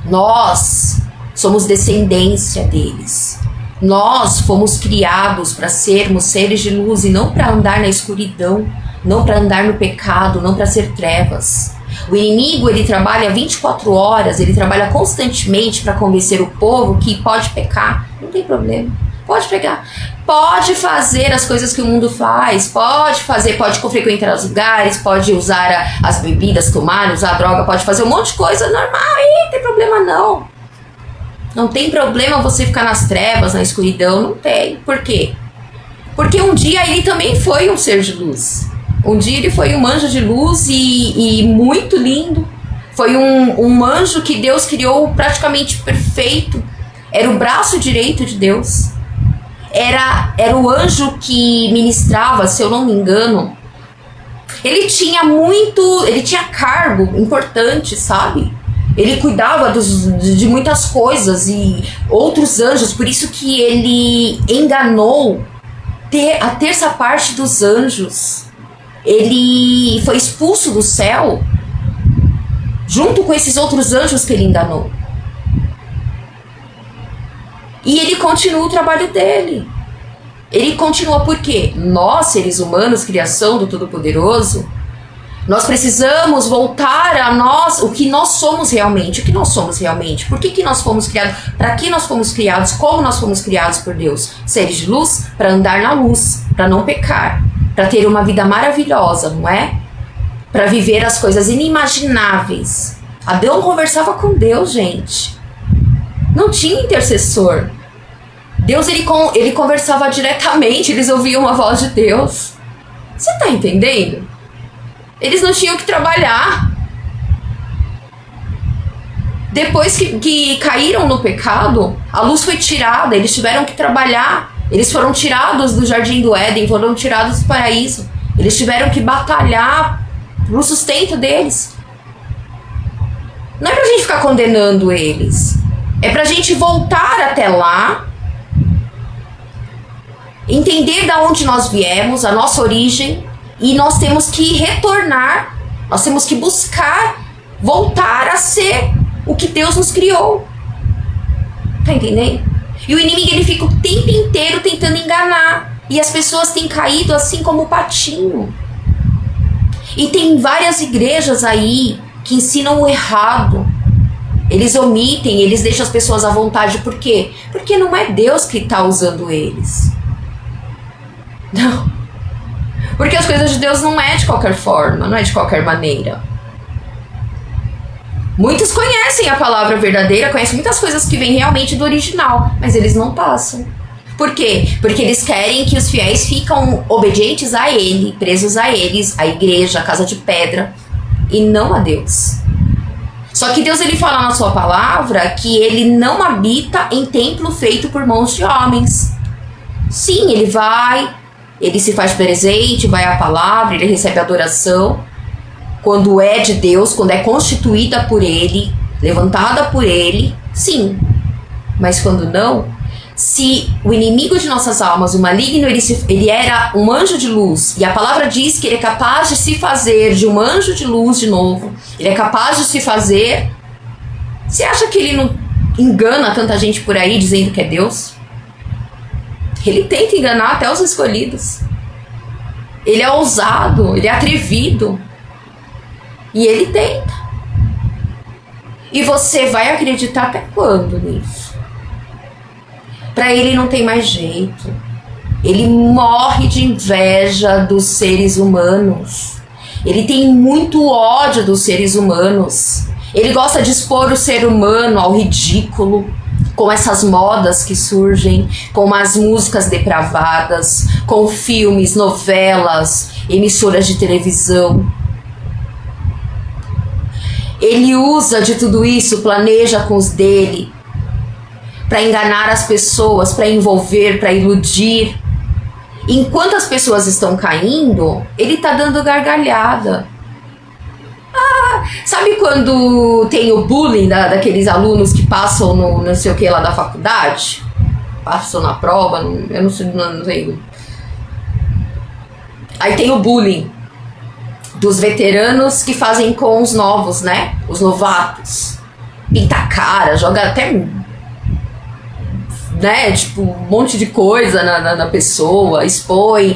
Nós somos descendência deles. Nós fomos criados para sermos seres de luz e não para andar na escuridão, não para andar no pecado, não para ser trevas. O inimigo, ele trabalha 24 horas, ele trabalha constantemente para convencer o povo que pode pecar. Não tem problema. Pode pegar, pode fazer as coisas que o mundo faz, pode frequentar os lugares, pode usar as bebidas, tomar, usar a droga, pode fazer um monte de coisa normal, não tem problema não. Não tem problema você ficar nas trevas, na escuridão, não tem. Por quê? Porque um dia ele também foi um ser de luz. Um dia ele foi um anjo de luz e muito lindo. Foi um anjo que Deus criou praticamente perfeito. Era o braço direito de Deus. Era o anjo que ministrava, se eu não me engano. Ele tinha cargo importante, sabe? Ele cuidava de muitas coisas e outros anjos, por isso que ele enganou a terça parte dos anjos. Ele foi expulso do céu junto com esses outros anjos que ele enganou. E ele continua o trabalho dele. Ele continua porque nós, seres humanos, criação do Todo-Poderoso, nós precisamos voltar a nós, o que nós somos realmente. O que nós somos realmente? Por que nós fomos criados? Para que nós fomos criados? Como nós fomos criados por Deus? Seres de luz? Para andar na luz, para não pecar, para ter uma vida maravilhosa, não é? Para viver as coisas inimagináveis. Adão conversava com Deus, gente. Não tinha intercessor. Deus, ele conversava diretamente, eles ouviam a voz de Deus. Você tá entendendo? Eles não tinham que trabalhar. Depois que caíram no pecado, a luz foi tirada, eles tiveram que trabalhar. Eles foram tirados do jardim do Éden, foram tirados do paraíso. Eles tiveram que batalhar pro sustento deles. Não é pra gente ficar condenando eles. É pra gente voltar até lá, entender da onde nós viemos, a nossa origem, e nós temos que retornar, nós temos que buscar voltar a ser o que Deus nos criou. Tá entendendo? E o inimigo, ele fica o tempo inteiro tentando enganar. E as pessoas têm caído assim como o patinho. E tem várias igrejas aí que ensinam o errado. Eles omitem, eles deixam as pessoas à vontade. Por quê? Porque não é Deus que está usando eles. Não. Porque as coisas de Deus não é de qualquer forma, não é de qualquer maneira. Muitos conhecem a palavra verdadeira, conhecem muitas coisas que vêm realmente do original, mas eles não passam. Por quê? Porque eles querem que os fiéis ficam obedientes a ele, presos a eles, a igreja, a casa de pedra, e não a Deus. Só que Deus, ele fala na sua palavra que ele não habita em templo feito por mãos de homens. Sim, ele vai, ele se faz presente, vai à palavra, ele recebe adoração, quando é de Deus, quando é constituída por ele, levantada por ele, sim. Mas quando não, se o inimigo de nossas almas, o maligno, ele era um anjo de luz, e a palavra diz que ele é capaz de se fazer de um anjo de luz de novo, ele é capaz de se fazer, você acha que ele não engana tanta gente por aí dizendo que é Deus? Ele tenta enganar até os escolhidos. Ele é ousado, ele é atrevido. E ele tenta. E você vai acreditar até quando nisso? Para ele não tem mais jeito. Ele morre de inveja dos seres humanos. Ele tem muito ódio dos seres humanos. Ele gosta de expor o ser humano ao ridículo, com essas modas que surgem, com as músicas depravadas, com filmes, novelas, emissoras de televisão. Ele usa de tudo isso, planeja com os dele, para enganar as pessoas, para envolver, para iludir. Enquanto as pessoas estão caindo, ele está dando gargalhada. Sabe quando tem o bullying daqueles alunos que passam no não sei o que lá da faculdade? Passam na prova, eu não sei. Aí tem o bullying dos veteranos que fazem com os novos, né? Os novatos. Pinta a cara, joga até, né? Tipo, um monte de coisa na pessoa, expõe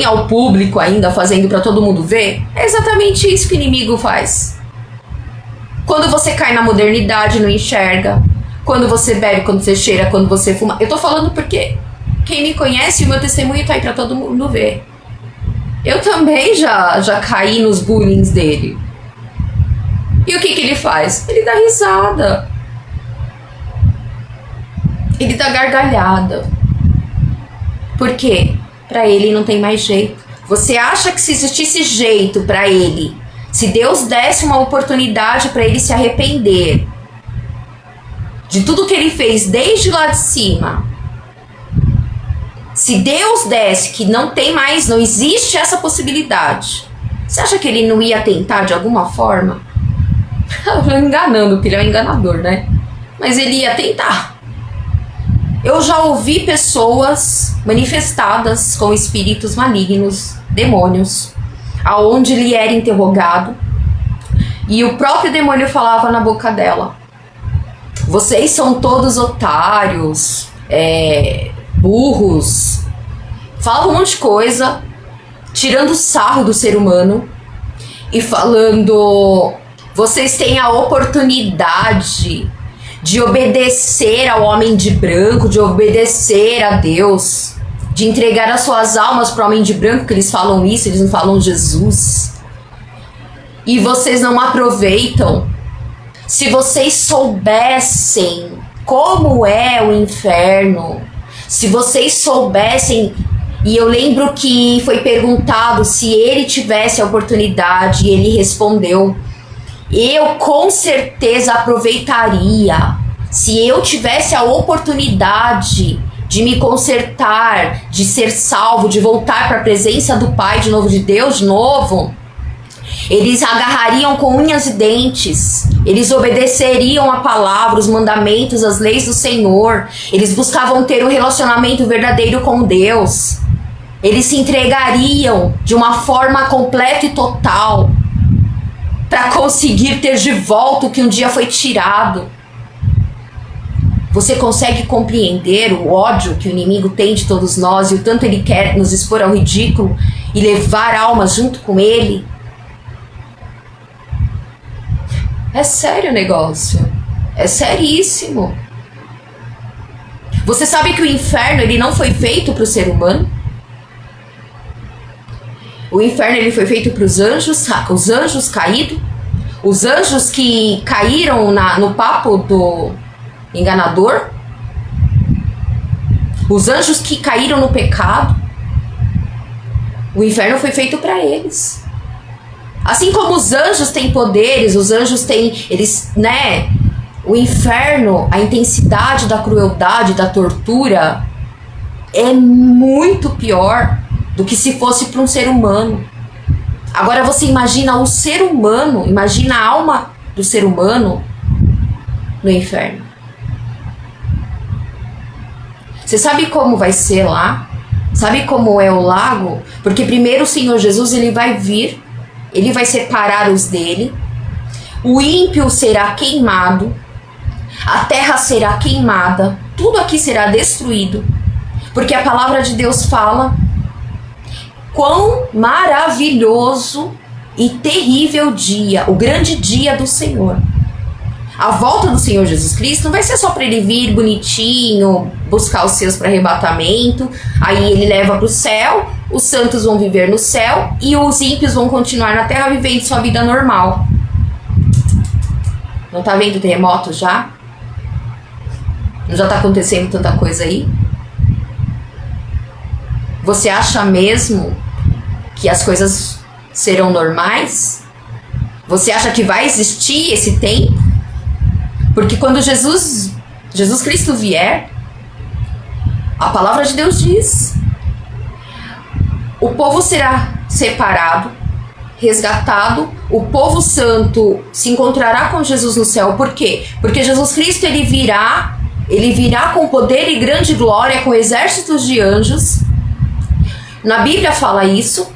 ao público ainda, fazendo pra todo mundo ver. É exatamente isso que o inimigo faz. Quando você cai na modernidade, não enxerga. Quando você bebe, quando você cheira, quando você fuma. Eu tô falando porque quem me conhece, o meu testemunho tá aí pra todo mundo ver. Eu também já caí nos bullying dele. E o que ele faz? Ele dá risada. Ele dá gargalhada. Por quê? Pra ele não tem mais jeito. Você acha que se existisse jeito pra ele, se Deus desse uma oportunidade pra ele se arrepender de tudo que ele fez desde lá de cima, se Deus desse que não tem mais, não existe essa possibilidade, você acha que ele não ia tentar de alguma forma? Enganando, porque ele é um enganador, né? Mas ele ia tentar. Eu já ouvi pessoas manifestadas com espíritos malignos, demônios, aonde ele era interrogado e o próprio demônio falava na boca dela: vocês são todos otários, burros, falava um monte de coisa, tirando sarro do ser humano e falando: vocês têm a oportunidade de obedecer ao homem de branco, de obedecer a Deus, de entregar as suas almas para o homem de branco, que eles falam isso, eles não falam Jesus, e vocês não aproveitam. Se vocês soubessem como é o inferno, se vocês soubessem. E eu lembro que foi perguntado se ele tivesse a oportunidade, e ele respondeu: eu com certeza aproveitaria. Se eu tivesse a oportunidade de me consertar, de ser salvo, de voltar para a presença do Pai de novo, de Deus de novo, Eles agarrariam com unhas e dentes. Eles obedeceriam a palavra, os mandamentos, as leis do Senhor. Eles buscavam ter um relacionamento verdadeiro com Deus. Eles se entregariam de uma forma completa e total para conseguir ter de volta o que um dia foi tirado. Você consegue compreender o ódio que o inimigo tem de todos nós e o tanto ele quer nos expor ao ridículo e levar almas junto com ele? É sério o negócio. É seríssimo. Você sabe que o inferno ele não foi feito para o ser humano? O inferno ele foi feito para os anjos caídos, os anjos que caíram no papo do enganador, os anjos que caíram no pecado. O inferno foi feito para eles. Assim como os anjos têm poderes, os anjos têm, eles, né? O inferno, a intensidade da crueldade, da tortura é muito pior do que se fosse para um ser humano. Agora você imagina o ser humano, imagina a alma do ser humano no inferno. Você sabe como vai ser lá? Sabe como é o lago? Porque primeiro o Senhor Jesus ele vai vir, ele vai separar os dele, o ímpio será queimado, a terra será queimada, tudo aqui será destruído, porque a palavra de Deus fala quão maravilhoso e terrível dia, o grande dia do Senhor. A volta do Senhor Jesus Cristo não vai ser só para ele vir bonitinho, buscar os seus para arrebatamento, aí ele leva para o céu, os santos vão viver no céu e os ímpios vão continuar na terra vivendo sua vida normal. Não tá vendo terremoto já? Não já tá acontecendo tanta coisa aí? Você acha mesmo que as coisas serão normais? Você acha que vai existir esse tempo? Porque quando Jesus Cristo vier, a palavra de Deus diz, o povo será separado, resgatado, o povo santo se encontrará com Jesus no céu. Por quê? Porque Jesus Cristo ele virá com poder e grande glória, com exércitos de anjos. Na Bíblia fala isso,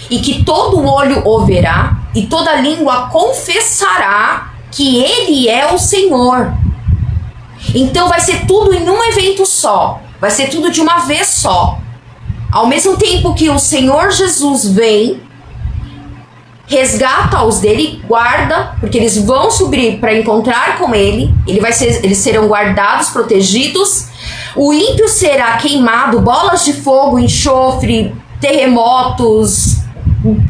e que todo olho o verá e toda língua confessará que ele é o Senhor. Então vai ser tudo em um evento só, vai ser tudo de uma vez só. Ao mesmo tempo que o Senhor Jesus vem, resgata os dele, guarda, porque eles vão subir para encontrar com ele, eles serão guardados, protegidos. O ímpio será queimado, bolas de fogo, enxofre, terremotos,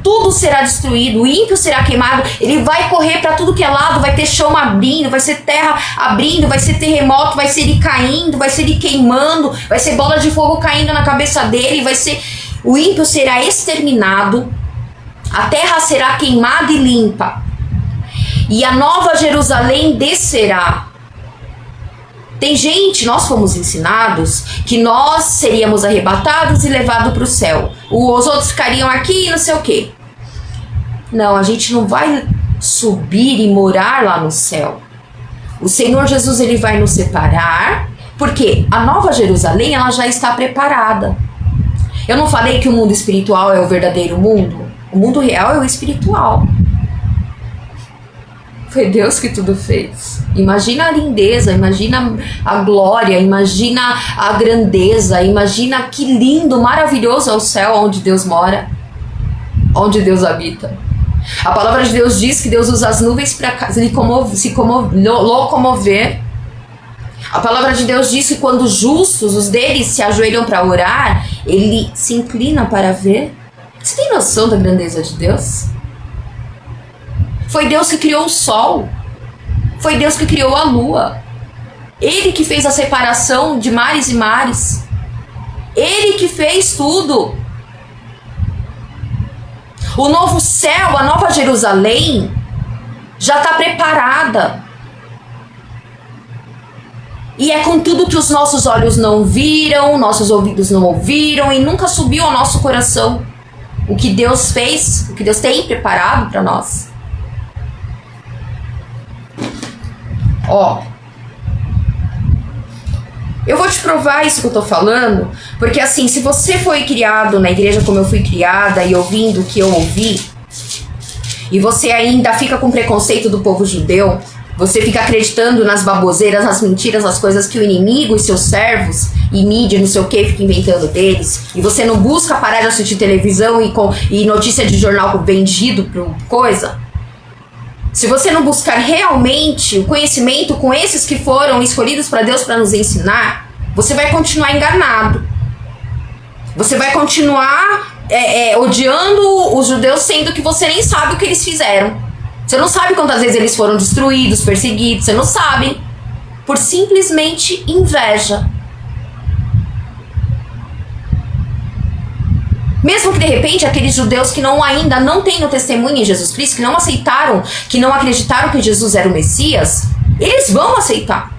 tudo será destruído. O ímpio será queimado, ele vai correr para tudo que é lado, vai ter chão abrindo, vai ser terra abrindo, vai ser terremoto, vai ser ele caindo, vai ser ele queimando, vai ser bola de fogo caindo na cabeça dele, o ímpio será exterminado, a terra será queimada e limpa, e a nova Jerusalém descerá. Tem gente, nós fomos ensinados que nós seríamos arrebatados e levados para o céu. Os outros ficariam aqui e não sei o quê. Não, a gente não vai subir e morar lá no céu. O Senhor Jesus ele vai nos separar, porque a nova Jerusalém ela já está preparada. Eu não falei que o mundo espiritual é o verdadeiro mundo? O mundo real é o espiritual. Foi Deus que tudo fez. Imagina a lindeza, imagina a glória, imagina a grandeza, imagina que lindo, maravilhoso é o céu onde Deus mora, onde Deus habita. A palavra de Deus diz que Deus usa as nuvens para se locomover. A palavra de Deus diz que quando os justos, os deles, se ajoelham para orar, ele se inclina para ver. Você tem noção da grandeza de Deus? Foi Deus que criou o sol. Foi Deus que criou a lua. Ele que fez a separação de mares e mares. Ele que fez tudo. O novo céu, a nova Jerusalém, já está preparada. E é com tudo que os nossos olhos não viram, nossos ouvidos não ouviram e nunca subiu ao nosso coração. o que Deus fez, o que Deus tem preparado para nós. Ó, eu vou te provar isso que eu tô falando, porque assim, se você foi criado na igreja como eu fui criada e ouvindo o que eu ouvi, e você ainda fica com preconceito do povo judeu, você fica acreditando nas baboseiras, nas mentiras, nas coisas que o inimigo e seus servos e mídia, não sei o que, fica inventando deles, e você não busca parar de assistir televisão e notícia de jornal vendido por coisa. Se você não buscar realmente o conhecimento com esses que foram escolhidos para Deus para nos ensinar, você vai continuar enganado. Você vai continuar odiando os judeus, sendo que você nem sabe o que eles fizeram. Você não sabe quantas vezes eles foram destruídos, perseguidos, você não sabe. Por simplesmente inveja. Mesmo que de repente aqueles judeus que ainda não têm o testemunho em Jesus Cristo, que não aceitaram, que não acreditaram que Jesus era o Messias, eles vão aceitar.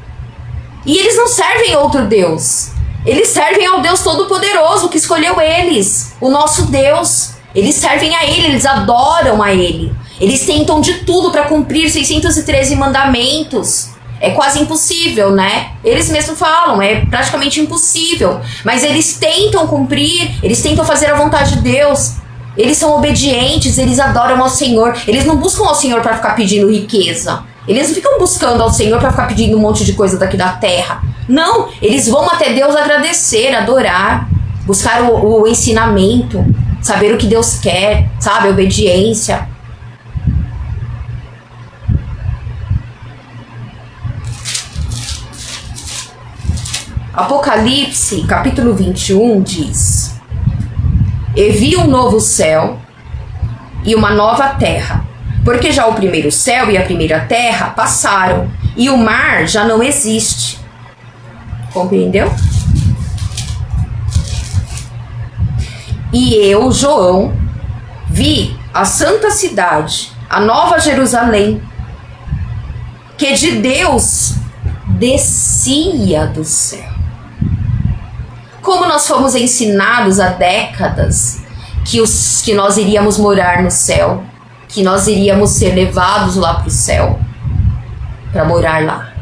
E eles não servem a outro Deus. Eles servem ao Deus Todo-Poderoso que escolheu eles, o nosso Deus. Eles servem a Ele, eles adoram a Ele. Eles tentam de tudo para cumprir 613 mandamentos. É quase impossível, né? Eles mesmos falam, é praticamente impossível. Mas eles tentam cumprir, eles tentam fazer a vontade de Deus. Eles são obedientes, eles adoram ao Senhor. Eles não buscam ao Senhor para ficar pedindo riqueza. Eles não ficam buscando ao Senhor para ficar pedindo um monte de coisa daqui da terra. Não, eles vão até Deus agradecer, adorar, buscar o ensinamento, saber o que Deus quer, sabe? A obediência. Apocalipse, capítulo 21, diz: E vi um novo céu e uma nova terra, porque já o primeiro céu e a primeira terra passaram, e o mar já não existe. Compreendeu? E eu, João, vi a santa cidade, a nova Jerusalém, que de Deus descia do céu. Como nós fomos ensinados há décadas que nós iríamos morar no céu, que nós iríamos ser levados lá para o céu, para morar lá.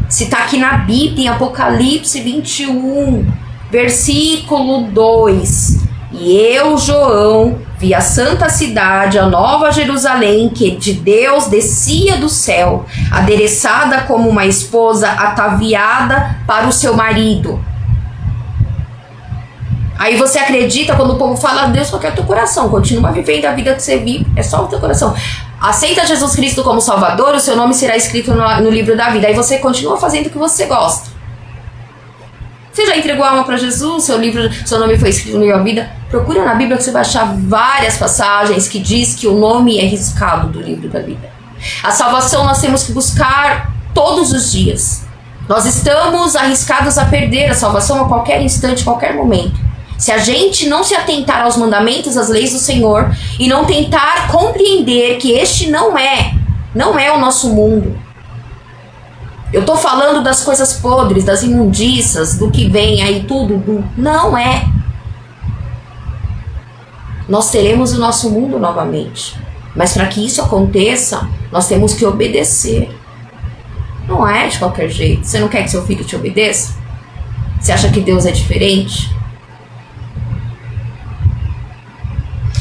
Se está aqui na Bíblia, em Apocalipse 21, versículo 2. E eu, João, vi a santa cidade, a nova Jerusalém, que de Deus descia do céu, adereçada como uma esposa ataviada para o seu marido. Aí você acredita quando o povo fala, Deus só quer o teu coração, continua vivendo a vida que você vive, é só o teu coração. Aceita Jesus Cristo como Salvador, o seu nome será escrito no livro da vida. Aí você continua fazendo o que você gosta. Você já entregou a alma para Jesus, seu nome foi escrito no livro da vida? Procura na Bíblia que você vai achar várias passagens que diz que o nome é riscado do livro da vida. A salvação nós temos que buscar todos os dias. Nós estamos arriscados a perder a salvação a qualquer instante, a qualquer momento. Se a gente não se atentar aos mandamentos, às leis do Senhor, e não tentar compreender que este não é o nosso mundo. Eu tô falando das coisas podres, das imundícias, do que vem aí tudo. Não é. Nós teremos o nosso mundo novamente. Mas para que isso aconteça, nós temos que obedecer. Não é de qualquer jeito. Você não quer que seu filho te obedeça? Você acha que Deus é diferente?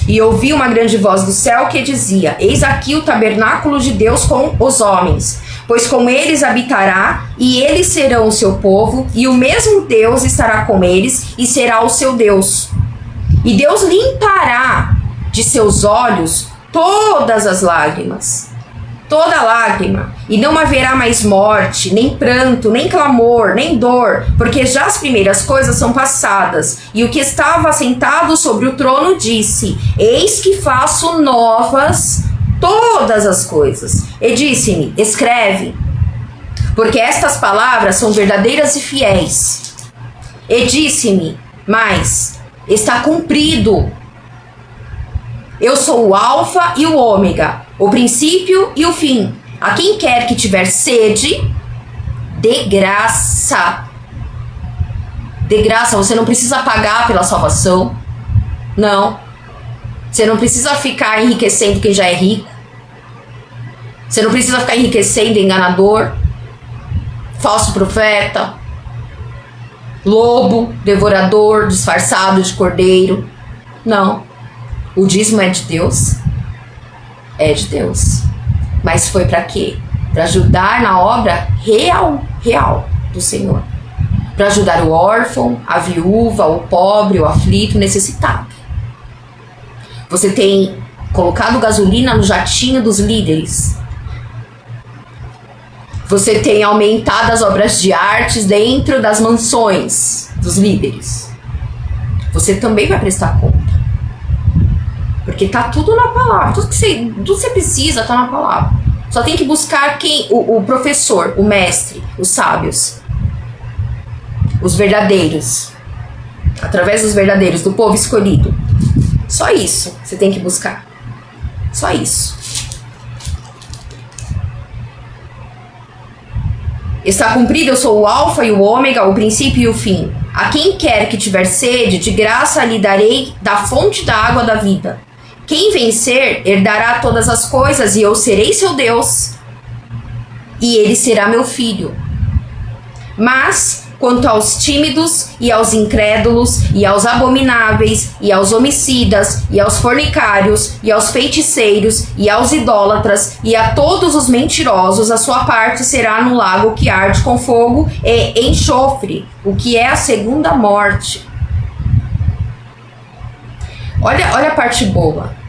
E ouvi uma grande voz do céu que dizia: Eis aqui o tabernáculo de Deus com os homens, pois com eles habitará, e eles serão o seu povo, e o mesmo Deus estará com eles, e será o seu Deus. E Deus limpará de seus olhos todas as lágrimas, toda lágrima, e não haverá mais morte, nem pranto, nem clamor, nem dor, porque já as primeiras coisas são passadas. E o que estava sentado sobre o trono disse: Eis que faço novas todas as coisas. E disse-me: Escreve, porque estas palavras são verdadeiras e fiéis. E disse-me: Mas está cumprido. Eu sou o Alfa e o Ômega, o princípio e o fim. A quem quer que tiver sede, de graça. De graça, você não precisa pagar pela salvação. Não. Você não precisa ficar enriquecendo quem já é rico. Você não precisa ficar enriquecendo enganador, falso profeta, lobo, devorador, disfarçado de cordeiro. Não. O dízimo é de Deus. É de Deus. Mas foi para quê? Para ajudar na obra real do Senhor. Para ajudar o órfão, a viúva, o pobre, o aflito, o necessitado. Você tem colocado gasolina no jatinho dos líderes. Você tem aumentado as obras de artes dentro das mansões dos líderes. Você também vai prestar conta. Porque tá tudo na palavra. Tudo que você precisa tá na palavra. Só tem que buscar o professor, o mestre, os sábios. Os verdadeiros. Através dos verdadeiros, do povo escolhido. Só isso você tem que buscar. Só isso. Está cumprido, eu sou o alfa e o ômega, o princípio e o fim. A quem quer que tiver sede, de graça lhe darei da fonte da água da vida. Quem vencer, herdará todas as coisas, e eu serei seu Deus, e ele será meu filho. Mas, quanto aos tímidos, e aos incrédulos, e aos abomináveis, e aos homicidas, e aos fornicários, e aos feiticeiros, e aos idólatras, e a todos os mentirosos, a sua parte será no lago que arde com fogo e enxofre, o que é a segunda morte. Olha a parte boa.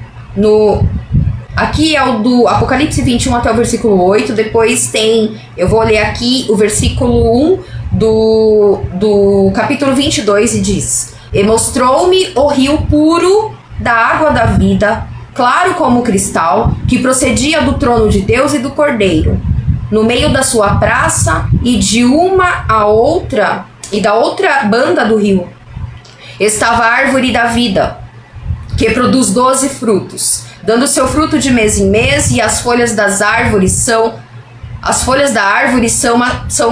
Aqui é o do Apocalipse 21 até o versículo 8. Depois tem, eu vou ler aqui o versículo 1 do capítulo 22 e diz: E mostrou-me o rio puro da água da vida, claro como cristal, que procedia do trono de Deus e do Cordeiro. No meio da sua praça e de uma a outra, e da outra banda do rio, estava a árvore da vida, que produz 12 frutos, dando seu fruto de mês em mês, e as folhas da árvore são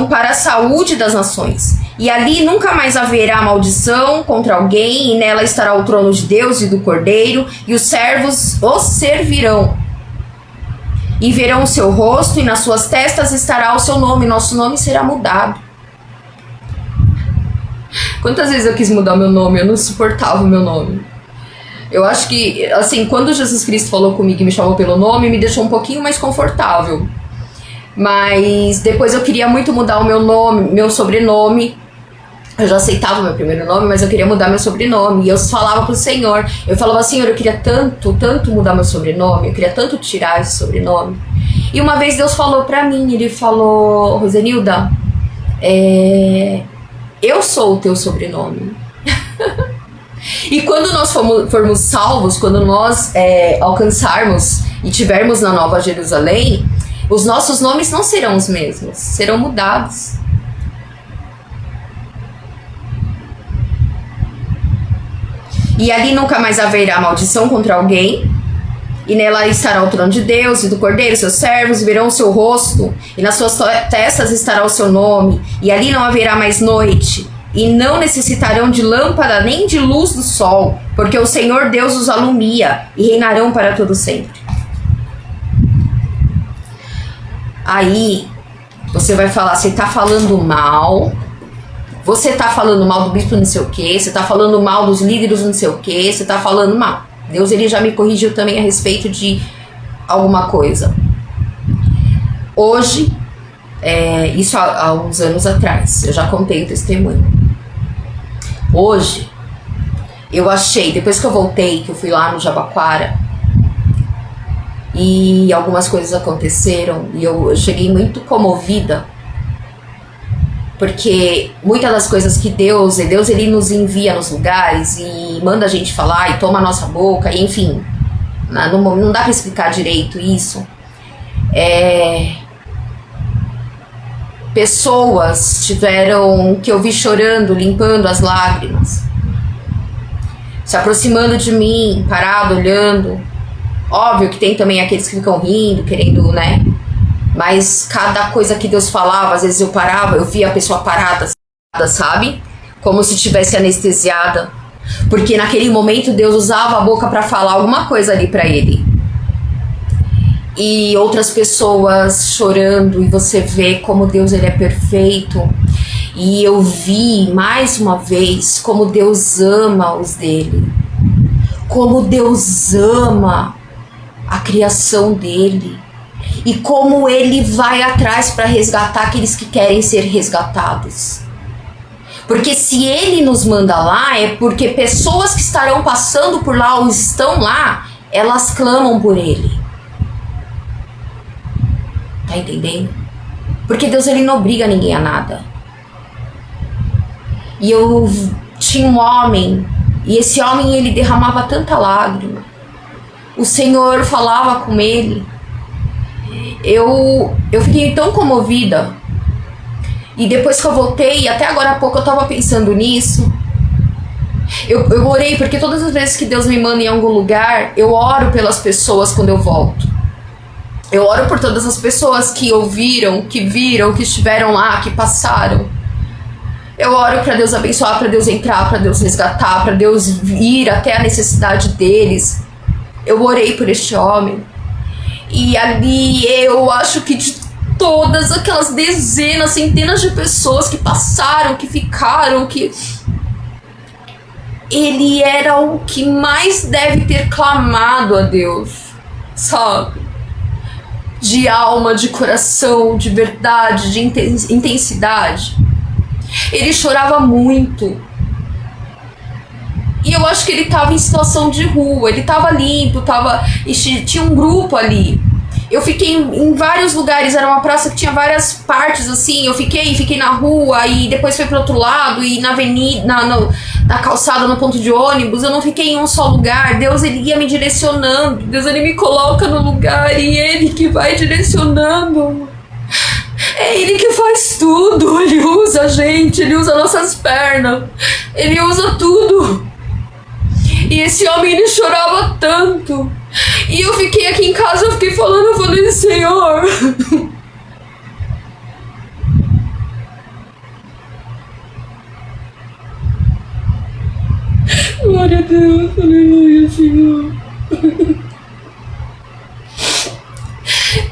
para a saúde das nações. E ali nunca mais haverá maldição contra alguém, e nela estará o trono de Deus e do Cordeiro, e os servos os servirão. E verão o seu rosto, e nas suas testas estará o seu nome. Nosso nome será mudado. Quantas vezes eu quis mudar o meu nome? Eu não suportava o meu nome. Eu acho que, assim, quando Jesus Cristo falou comigo e me chamou pelo nome, me deixou um pouquinho mais confortável. Mas depois eu queria muito mudar o meu nome, meu sobrenome. Eu já aceitava o meu primeiro nome, mas eu queria mudar meu sobrenome. E eu falava pro Senhor, eu falava: Senhor, eu queria tanto mudar meu sobrenome, eu queria tanto tirar esse sobrenome. E uma vez Deus falou pra mim, ele falou: Rosenilda, eu sou o teu sobrenome. E quando nós formos salvos, quando nós alcançarmos e tivermos na Nova Jerusalém, os nossos nomes não serão os mesmos, serão mudados. E ali nunca mais haverá maldição contra alguém, e nela estará o trono de Deus e do Cordeiro, seus servos verão o seu rosto, e nas suas testas estará o seu nome, e ali não haverá mais noite, e não necessitarão de lâmpada nem de luz do sol, porque o Senhor Deus os alumia, e reinarão para todo sempre. Aí você vai falar: você tá falando mal, você tá falando mal do bispo não sei o que, você tá falando mal dos líderes não sei o que, você tá falando mal. Deus, ele já me corrigiu também a respeito de alguma coisa. Hoje, isso há uns anos atrás, eu já contei o testemunho. Hoje, eu achei, depois que eu voltei, que eu fui lá no Jabaquara, e algumas coisas aconteceram, e eu cheguei muito comovida, porque muitas das coisas que Deus ele nos envia nos lugares e manda a gente falar e toma a nossa boca, e enfim, não dá para explicar direito isso. Pessoas tiveram que eu vi chorando, limpando as lágrimas, se aproximando de mim, parado, olhando. Óbvio que tem também aqueles que ficam rindo, querendo, né? Mas cada coisa que Deus falava, às vezes eu parava, eu via a pessoa parada, sabe? Como se estivesse anestesiada. Porque naquele momento Deus usava a boca para falar alguma coisa ali para ele. E outras pessoas chorando, e você vê como Deus ele é perfeito. E eu vi mais uma vez como Deus ama os dele, como Deus ama a criação dele, e como ele vai atrás para resgatar aqueles que querem ser resgatados. Porque se ele nos manda lá, é porque pessoas que estarão passando por lá ou estão lá, elas clamam por ele. Tá entendendo? Porque Deus ele não obriga ninguém a nada. E eu tinha um homem, e esse homem ele derramava tanta lágrima. O Senhor falava com ele. Eu fiquei tão comovida. E depois que eu voltei, até agora há pouco eu tava pensando nisso. Eu orei, porque todas as vezes que Deus me manda em algum lugar, eu oro pelas pessoas quando eu volto. Eu oro por todas as pessoas que ouviram, que viram, que estiveram lá, que passaram. Eu oro para Deus abençoar, para Deus entrar, para Deus resgatar, para Deus ir até a necessidade deles. Eu orei por este homem. E ali eu acho que de todas aquelas dezenas, centenas de pessoas que passaram, que ficaram, que... ele era o que mais deve ter clamado a Deus, sabe? De alma, de coração, de verdade, de intensidade. Ele chorava muito. E eu acho que ele estava em situação de rua. Ele estava limpo, tinha um grupo ali. Eu fiquei em vários lugares. Era uma praça que tinha várias partes assim. Eu fiquei na rua e depois fui pro outro lado. E na avenida, na calçada, no ponto de ônibus. Eu não fiquei em um só lugar. Deus ele ia me direcionando. Deus ele me coloca no lugar e ele que vai direcionando. É ele que faz tudo. Ele usa a gente, ele usa nossas pernas, ele usa tudo. E esse homem ele chorava tanto. E eu fiquei aqui em casa, eu fiquei falando, eu falei, Senhor, glória a Deus, aleluia, Senhor.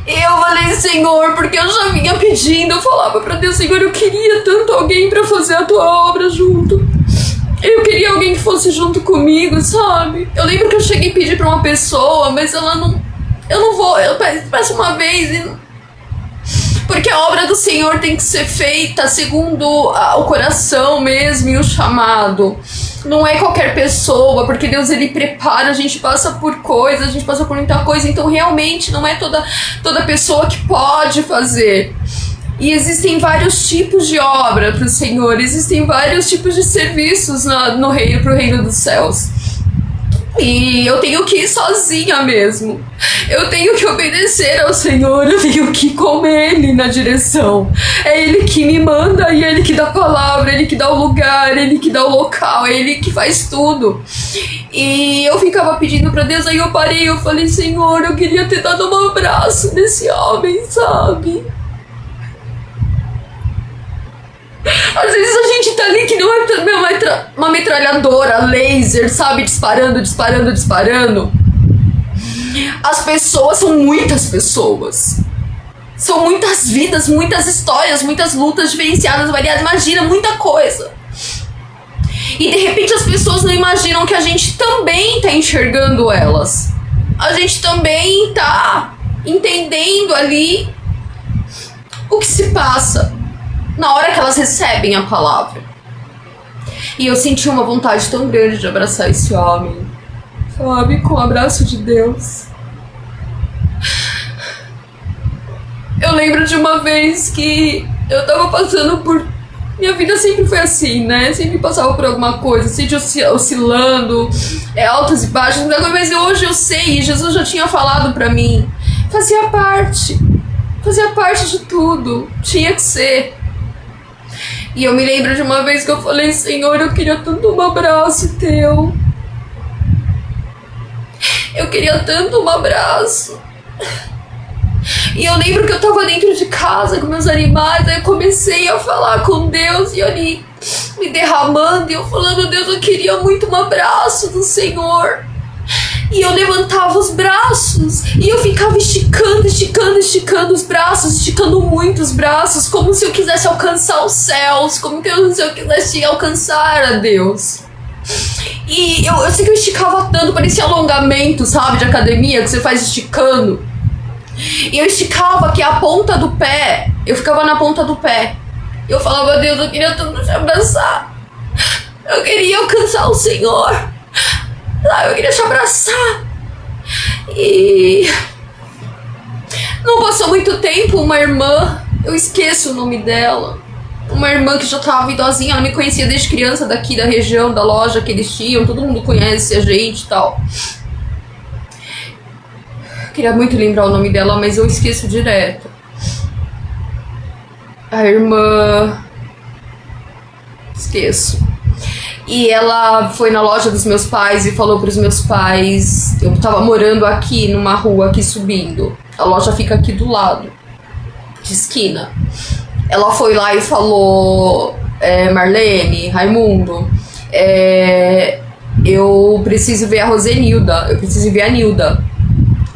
Eu falei, Senhor, porque eu já vinha pedindo, eu falava pra Deus, Senhor, eu queria tanto alguém pra fazer a tua obra junto. Eu queria alguém que fosse junto comigo, sabe? Eu lembro que eu cheguei a pedir pra uma pessoa, mas ela não... eu peço uma vez e... porque a obra do Senhor tem que ser feita segundo o coração mesmo e o chamado. Não é qualquer pessoa, porque Deus ele prepara, a gente passa por coisas, a gente passa por muita coisa, então realmente não é toda pessoa que pode fazer. E existem vários tipos de obra para o Senhor, existem vários tipos de serviços no reino, pro reino dos céus. E eu tenho que ir sozinha mesmo. Eu tenho que obedecer ao Senhor, eu tenho que ir com Ele na direção. É Ele que me manda e é Ele que dá a palavra, Ele que dá o lugar, Ele que dá o local, é Ele que faz tudo. E eu ficava pedindo pra Deus, aí eu parei, eu falei, Senhor, eu queria ter dado um abraço nesse homem, sabe? Às vezes a gente tá ali que não é uma metralhadora laser, sabe? Disparando. As pessoas são muitas pessoas. São muitas vidas, muitas histórias, muitas lutas diferenciadas, variadas. Imagina, muita coisa. E de repente as pessoas não imaginam que a gente também tá enxergando elas. A gente também tá entendendo ali o que se passa na hora que elas recebem a palavra. E eu senti uma vontade tão grande de abraçar esse homem, sabe? Com o abraço de Deus. Eu lembro de uma vez que eu tava passando por... Minha vida sempre foi assim, né? Sempre passava por alguma coisa, sempre oscilando, altas e baixas. Mas hoje eu sei, Jesus já tinha falado pra mim. Fazia parte de tudo. Tinha que ser. E eu me lembro de uma vez que eu falei, Senhor, eu queria tanto um abraço teu. Eu queria tanto um abraço. E eu lembro que eu tava dentro de casa com meus animais, aí eu comecei a falar com Deus e ali me derramando, e eu falando, Deus, eu queria muito um abraço do Senhor. E eu levantava os braços e eu ficava esticando os braços, esticando muito os braços, como se eu quisesse alcançar os céus, como se eu quisesse alcançar a Deus. E eu sei que eu esticava tanto, parecia alongamento, sabe, de academia, que você faz esticando. E eu esticava que a ponta do pé, eu ficava na ponta do pé. Eu falava, Deus, eu queria tanto te abraçar. Eu queria alcançar o Senhor. Eu queria te abraçar. E não passou muito tempo, uma irmã, eu esqueço o nome dela, uma irmã que já estava idosinha, ela me conhecia desde criança daqui da região, da loja que eles tinham, todo mundo conhece a gente e tal. Queria muito lembrar o nome dela, mas eu esqueço direto. A irmã... esqueço. E ela foi na loja dos meus pais e falou pros meus pais... Eu tava morando aqui, numa rua aqui subindo. A loja fica aqui do lado, de esquina. Ela foi lá e falou... Marlene, Raimundo... eu preciso ver a Rosenilda. Eu preciso ver a Nilda.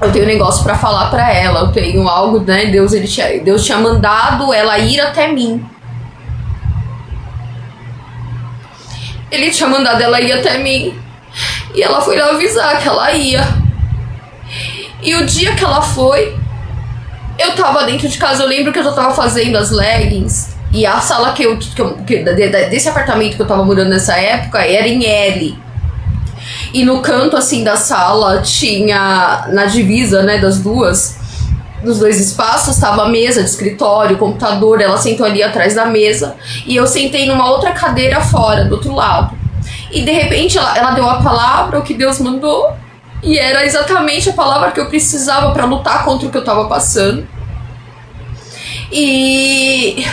Eu tenho um negócio pra falar pra ela. Eu tenho algo, né? Deus tinha mandado ela ir até mim. Ele tinha mandado ela ir até mim. E ela foi lá avisar que ela ia. E o dia que ela foi, eu tava dentro de casa. Eu lembro que eu já tava fazendo as leggings. E a sala desse apartamento que eu tava morando nessa época era em L. E no canto assim da sala tinha, na divisa, né, dos dois espaços, tava a mesa de escritório, computador. Ela sentou ali atrás da mesa e eu sentei numa outra cadeira fora, do outro lado. E de repente ela deu a palavra, o que Deus mandou, e era exatamente a palavra que eu precisava para lutar contra o que eu tava passando. E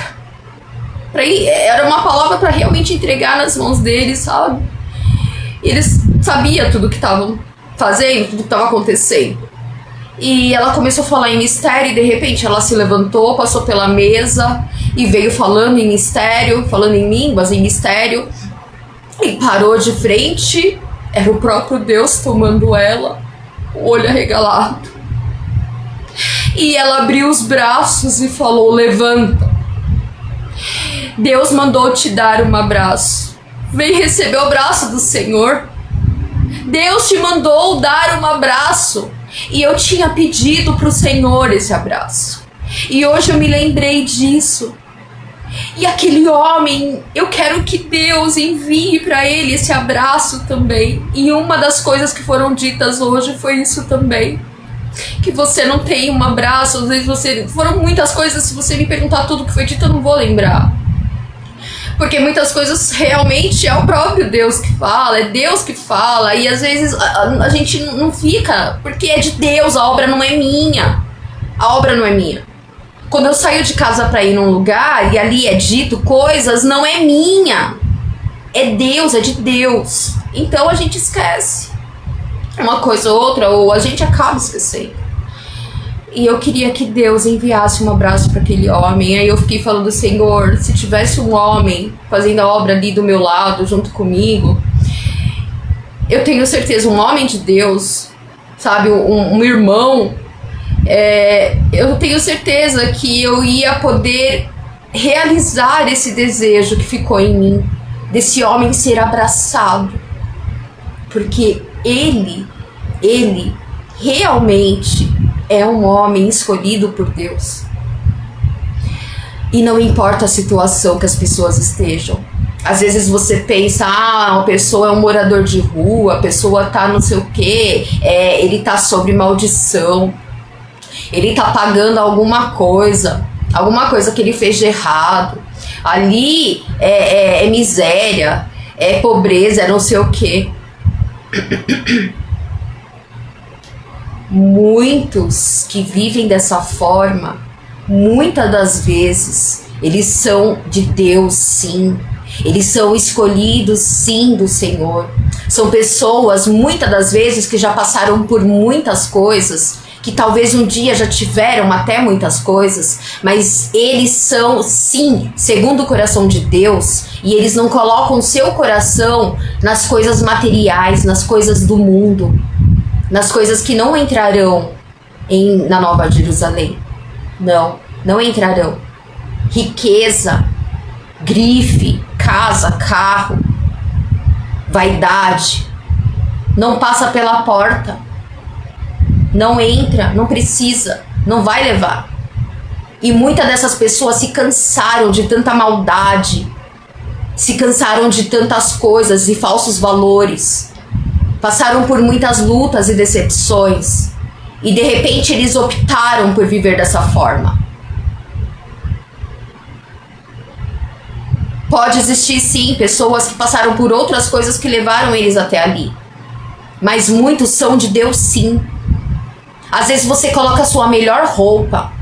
era uma palavra para realmente entregar nas mãos deles, sabe? E eles sabiam tudo que estavam fazendo, tudo que estava acontecendo. E ela começou a falar em mistério e de repente ela se levantou, passou pela mesa e veio falando em mistério, falando em línguas, em mistério. E parou de frente, era o próprio Deus tomando ela, o olho arregalado. E ela abriu os braços e falou, levanta. Deus mandou te dar um abraço. Vem receber o abraço do Senhor. Deus te mandou dar um abraço. E eu tinha pedido para o Senhor esse abraço. E hoje eu me lembrei disso. E aquele homem, eu quero que Deus envie para ele esse abraço também. E uma das coisas que foram ditas hoje foi isso também. Que você não tem um abraço, às vezes foram muitas coisas, se você me perguntar tudo que foi dito, eu não vou lembrar. Porque muitas coisas realmente é o próprio Deus que fala, é Deus que fala, e às vezes a gente não fica, porque é de Deus, a obra não é minha. A obra não é minha. Quando eu saio de casa para ir num lugar e ali é dito coisas, não é minha. É Deus, é de Deus. Então a gente esquece uma coisa ou outra, ou a gente acaba esquecendo. E eu queria que Deus enviasse um abraço para aquele homem. Aí eu fiquei falando, Senhor, se tivesse um homem fazendo a obra ali do meu lado, junto comigo, eu tenho certeza, um homem de Deus, sabe, um irmão, eu tenho certeza que eu ia poder realizar esse desejo que ficou em mim, desse homem ser abraçado. Porque ele realmente é um homem escolhido por Deus. E não importa a situação que as pessoas estejam. Às vezes você pensa, a pessoa é um morador de rua, a pessoa tá não sei o quê, ele tá sob maldição, ele tá pagando alguma coisa que ele fez de errado. Ali é miséria, é pobreza, é não sei o quê. Muitos que vivem dessa forma, muitas das vezes, eles são de Deus, sim. Eles são escolhidos, sim, do Senhor. São pessoas, muitas das vezes, que já passaram por muitas coisas que talvez um dia já tiveram até muitas coisas, mas eles são, sim, segundo o coração de Deus, e eles não colocam o seu coração nas coisas materiais, nas coisas do mundo, nas coisas que não entrarão na Nova Jerusalém. Não entrarão. Riqueza, grife, casa, carro, vaidade, não passa pela porta, não entra, não precisa, não vai levar. E muitas dessas pessoas se cansaram de tanta maldade, se cansaram de tantas coisas e falsos valores, passaram por muitas lutas e decepções, e de repente eles optaram por viver dessa forma. Pode existir sim pessoas que passaram por outras coisas que levaram eles até ali, mas muitos são de Deus sim. Às vezes você coloca a sua melhor roupa,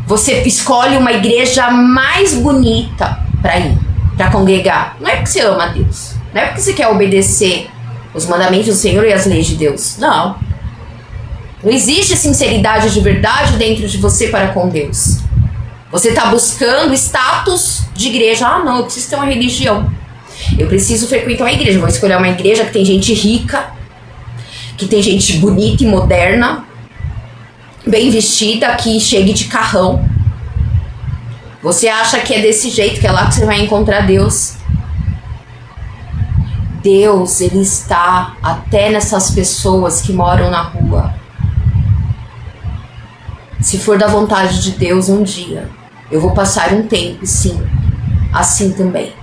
você escolhe uma igreja mais bonita para ir, para congregar. Não é porque você ama a Deus, não é porque você quer obedecer os mandamentos do Senhor e as leis de Deus. Não existe sinceridade de verdade dentro de você para com Deus. Você está buscando status de igreja. Não, eu preciso ter uma religião, eu preciso frequentar uma igreja. Vou escolher uma igreja que tem gente rica, que tem gente bonita e moderna, bem vestida, que chegue de carrão. Você acha que é desse jeito, que é lá que você vai encontrar Deus? Deus, Ele está até nessas pessoas que moram na rua. Se for da vontade de Deus, um dia eu vou passar um tempo, sim, assim também.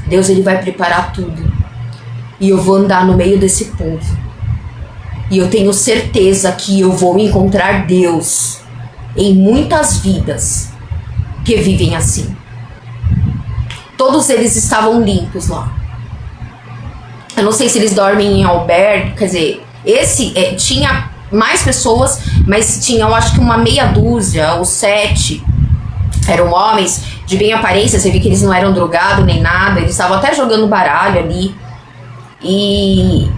Deus, Ele vai preparar tudo, e eu vou andar no meio desse povo, e eu tenho certeza que eu vou encontrar Deus em muitas vidas que vivem assim. Todos eles estavam limpos lá. Eu não sei se eles dormem em albergue, quer dizer, tinha mais pessoas, mas tinha, eu acho que uma meia dúzia ou 7 eram homens de bem aparência. Você vê que eles não eram drogados nem nada, eles estavam até jogando baralho ali. E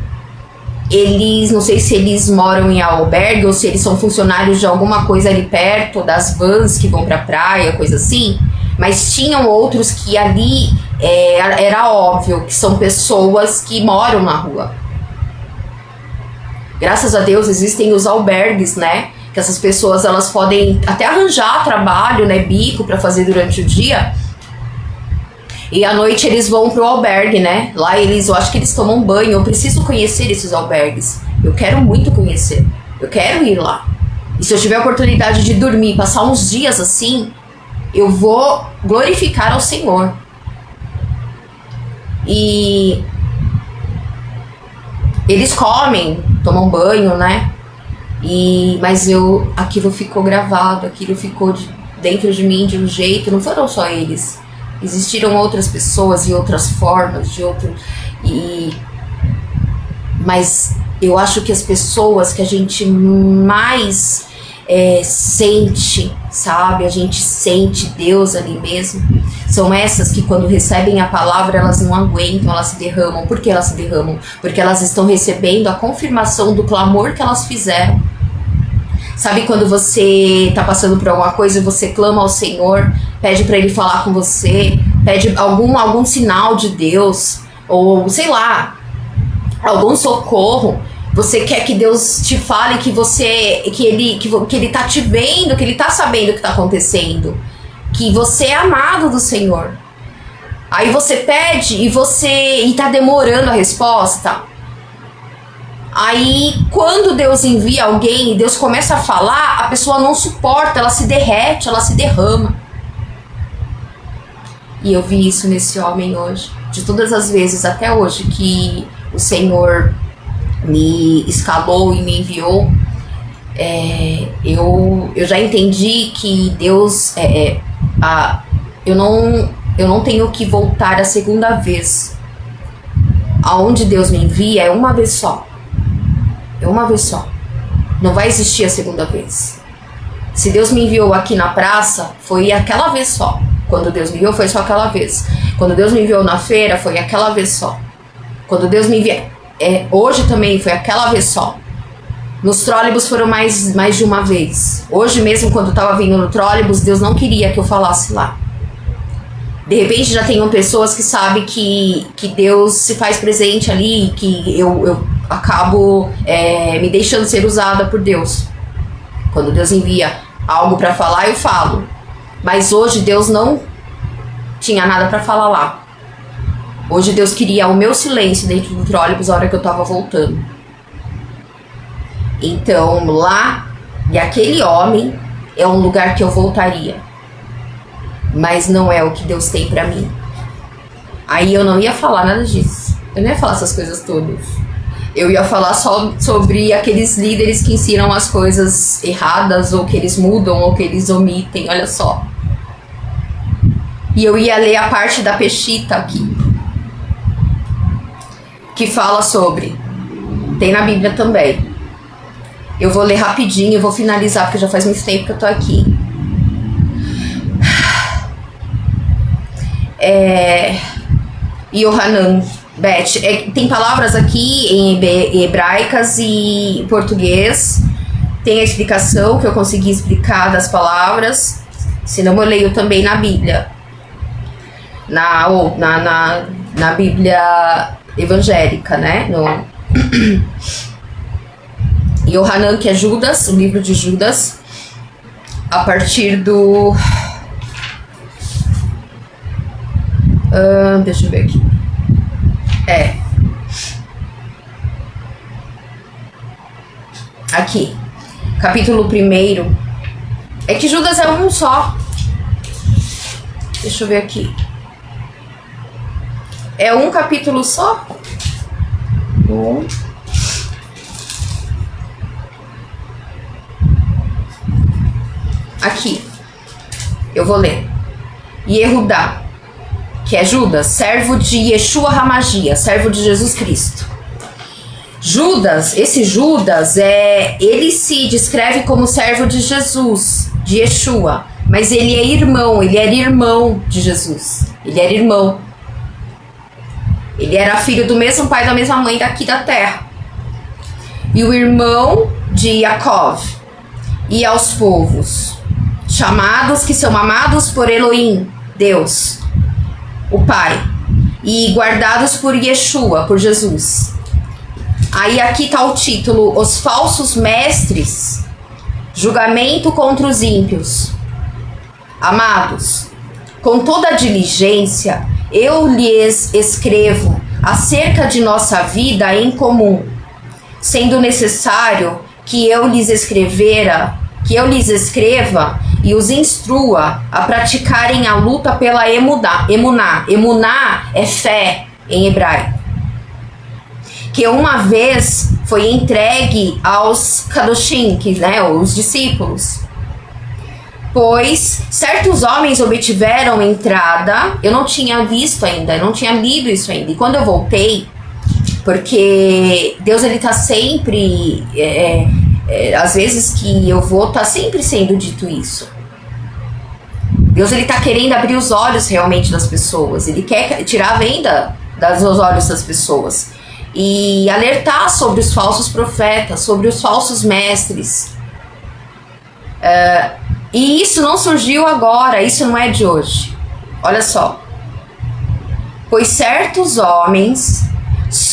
eles, não sei se eles moram em albergue ou se eles são funcionários de alguma coisa ali perto, das vans que vão pra praia, coisa assim. Mas tinham outros que ali era óbvio que são pessoas que moram na rua. Graças a Deus existem os albergues, né? Que essas pessoas, elas podem até arranjar trabalho, né? Bico para fazer durante o dia. E à noite eles vão pro albergue, né? Lá eu acho que eles tomam banho. Eu preciso conhecer esses albergues. Eu quero muito conhecer. Eu quero ir lá. E se eu tiver a oportunidade de dormir, passar uns dias assim, eu vou glorificar ao Senhor. E eles comem, tomam banho, né? Mas aquilo ficou gravado, aquilo ficou dentro de mim de um jeito. Não foram só eles, existiram outras pessoas e outras formas mas eu acho que as pessoas que a gente mais sente, sabe, a gente sente Deus ali mesmo, são essas que quando recebem a palavra elas não aguentam, elas se derramam. Por que elas se derramam? Porque elas estão recebendo a confirmação do clamor que elas fizeram. Sabe quando você está passando por alguma coisa e você clama ao Senhor, pede para Ele falar com você, pede algum sinal de Deus, ou sei lá, algum socorro. Você quer que Deus te fale que Ele tá te vendo, que Ele tá sabendo o que tá acontecendo, que você é amado do Senhor. Aí você pede e tá demorando a resposta. Aí quando Deus envia alguém e Deus começa a falar, a pessoa não suporta, ela se derrete, ela se derrama. E eu vi isso nesse homem hoje. De todas as vezes até hoje que o Senhor me escalou e me enviou, eu já entendi que Deus, eu não tenho que voltar a segunda vez. Aonde Deus me envia é uma vez só. É uma vez só. Não vai existir a segunda vez. Se Deus me enviou aqui na praça, foi aquela vez só. Quando Deus me enviou, foi só aquela vez. Quando Deus me enviou na feira, foi aquela vez só. Quando Deus me envia hoje também, foi aquela vez só. Nos trólebus foram mais de uma vez. Hoje mesmo, quando eu tava vindo no trólebus, Deus não queria que eu falasse lá. De repente já tenham pessoas que sabem que Deus se faz presente ali, que eu acabo me deixando ser usada por Deus. Quando Deus envia algo para falar, eu falo. Mas hoje Deus não tinha nada para falar lá. Hoje Deus queria o meu silêncio dentro do trólebus na hora que eu tava voltando. Então lá, e aquele homem é um lugar que eu voltaria. Mas não é o que Deus tem pra mim. Aí eu não ia falar nada disso. Eu não ia falar essas coisas todas. Eu ia falar só sobre aqueles líderes que ensinam as coisas erradas, ou que eles mudam, ou que eles omitem, olha só. E eu ia ler a parte da Peshita aqui, que fala sobre. Tem na Bíblia também. Eu vou ler rapidinho, eu vou finalizar, porque já faz muito tempo que eu tô aqui. Yohanan Bet. Tem palavras aqui em hebraicas e em português. Tem a explicação que eu consegui explicar das palavras. Senão eu leio também na Bíblia. Na Bíblia evangélica, né? No Yohanan, que é Judas, o livro de Judas, a partir do... deixa eu ver aqui. Aqui, capítulo 1. É que Judas é um só. Deixa eu ver aqui. É um capítulo só? Aqui. Eu vou ler. Yehudá, que é Judas, servo de Yeshua Hamagia, servo de Jesus Cristo. Judas, esse Judas, ele se descreve como servo de Jesus, de Yeshua, mas ele era irmão de Jesus, ele era irmão. Ele era filho do mesmo pai e da mesma mãe daqui da terra. E o irmão de Jacob, e aos povos, chamados, que são amados por Elohim, Deus, o Pai, e guardados por Yeshua, por Jesus. Aí aqui está o título: Os falsos mestres, julgamento contra os ímpios. Amados, com toda a diligência, eu lhes escrevo acerca de nossa vida em comum, sendo necessário que eu lhes escreva e os instrua a praticarem a luta pela emuná. Emuná é fé em hebraico. Que uma vez foi entregue aos kadoshim, os discípulos. Pois certos homens obtiveram entrada, eu não tinha visto ainda, eu não tinha lido isso ainda. E quando eu voltei, porque Deus ele tá sempre, às vezes que eu vou, tá sempre sendo dito isso. Deus ele tá querendo abrir os olhos realmente das pessoas, ele quer tirar a venda dos olhos das pessoas e alertar sobre os falsos profetas, sobre os falsos mestres. E isso não surgiu agora, isso não é de hoje. Olha só. Pois certos homens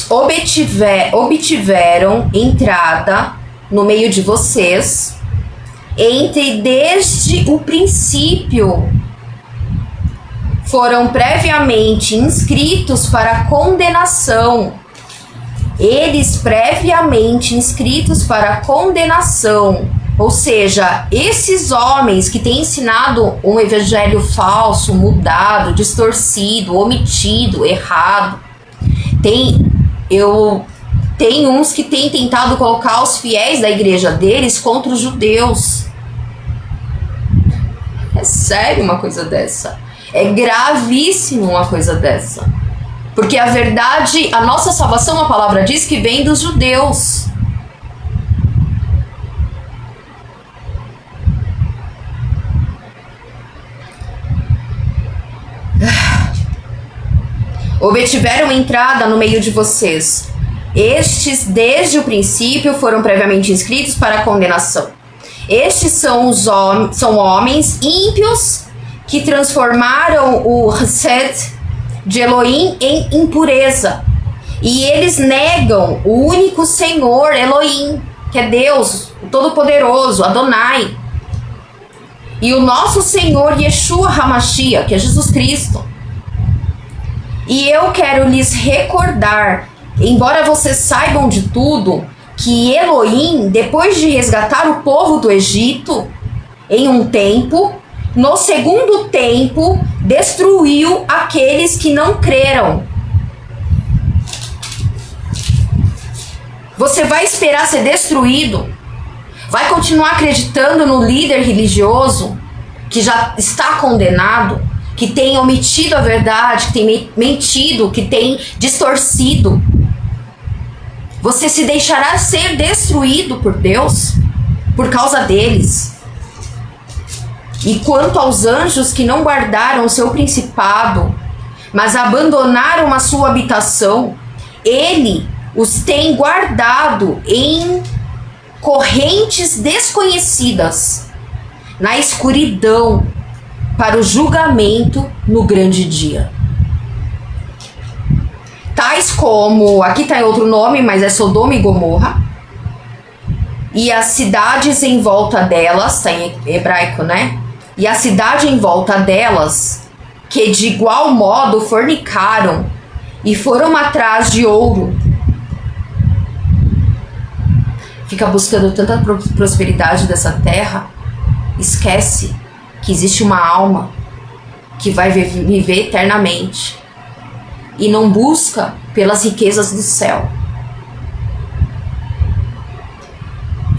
obtiveram entrada no meio de vocês, desde o princípio, foram previamente inscritos para condenação. Eles previamente inscritos para condenação. Ou seja, esses homens que têm ensinado um evangelho falso, mudado, distorcido, omitido, errado, tem uns que têm tentado colocar os fiéis da igreja deles contra os judeus. É sério uma coisa dessa. É gravíssimo uma coisa dessa. Porque a verdade, a nossa salvação, a palavra diz que vem dos judeus. Obtiveram entrada no meio de vocês, Estes, desde o princípio, foram previamente inscritos para a condenação. Estes são homens ímpios que transformaram o Hesed de Elohim em impureza. E eles negam o único Senhor, Elohim, que é Deus, o Todo-Poderoso, Adonai. E o nosso Senhor, Yeshua HaMashiach, que é Jesus Cristo. E eu quero lhes recordar, embora vocês saibam de tudo, que Elohim, depois de resgatar o povo do Egito, em um tempo, no segundo tempo, destruiu aqueles que não creram. Você vai esperar ser destruído? Vai continuar acreditando no líder religioso que já está condenado, que tem omitido a verdade, que tem mentido, que tem distorcido? Você se deixará ser destruído por Deus por causa deles. E quanto aos anjos que não guardaram seu principado, mas abandonaram a sua habitação, ele os tem guardado em correntes desconhecidas, na escuridão, para o julgamento no grande dia. Tais como, aqui está em outro nome, mas é Sodoma e Gomorra, e as cidades em volta delas, está em hebraico, né? E a cidade em volta delas, que de igual modo fornicaram e foram atrás de ouro. Fica buscando tanta prosperidade dessa terra, esquece que existe uma alma que vai viver eternamente e não busca pelas riquezas do céu.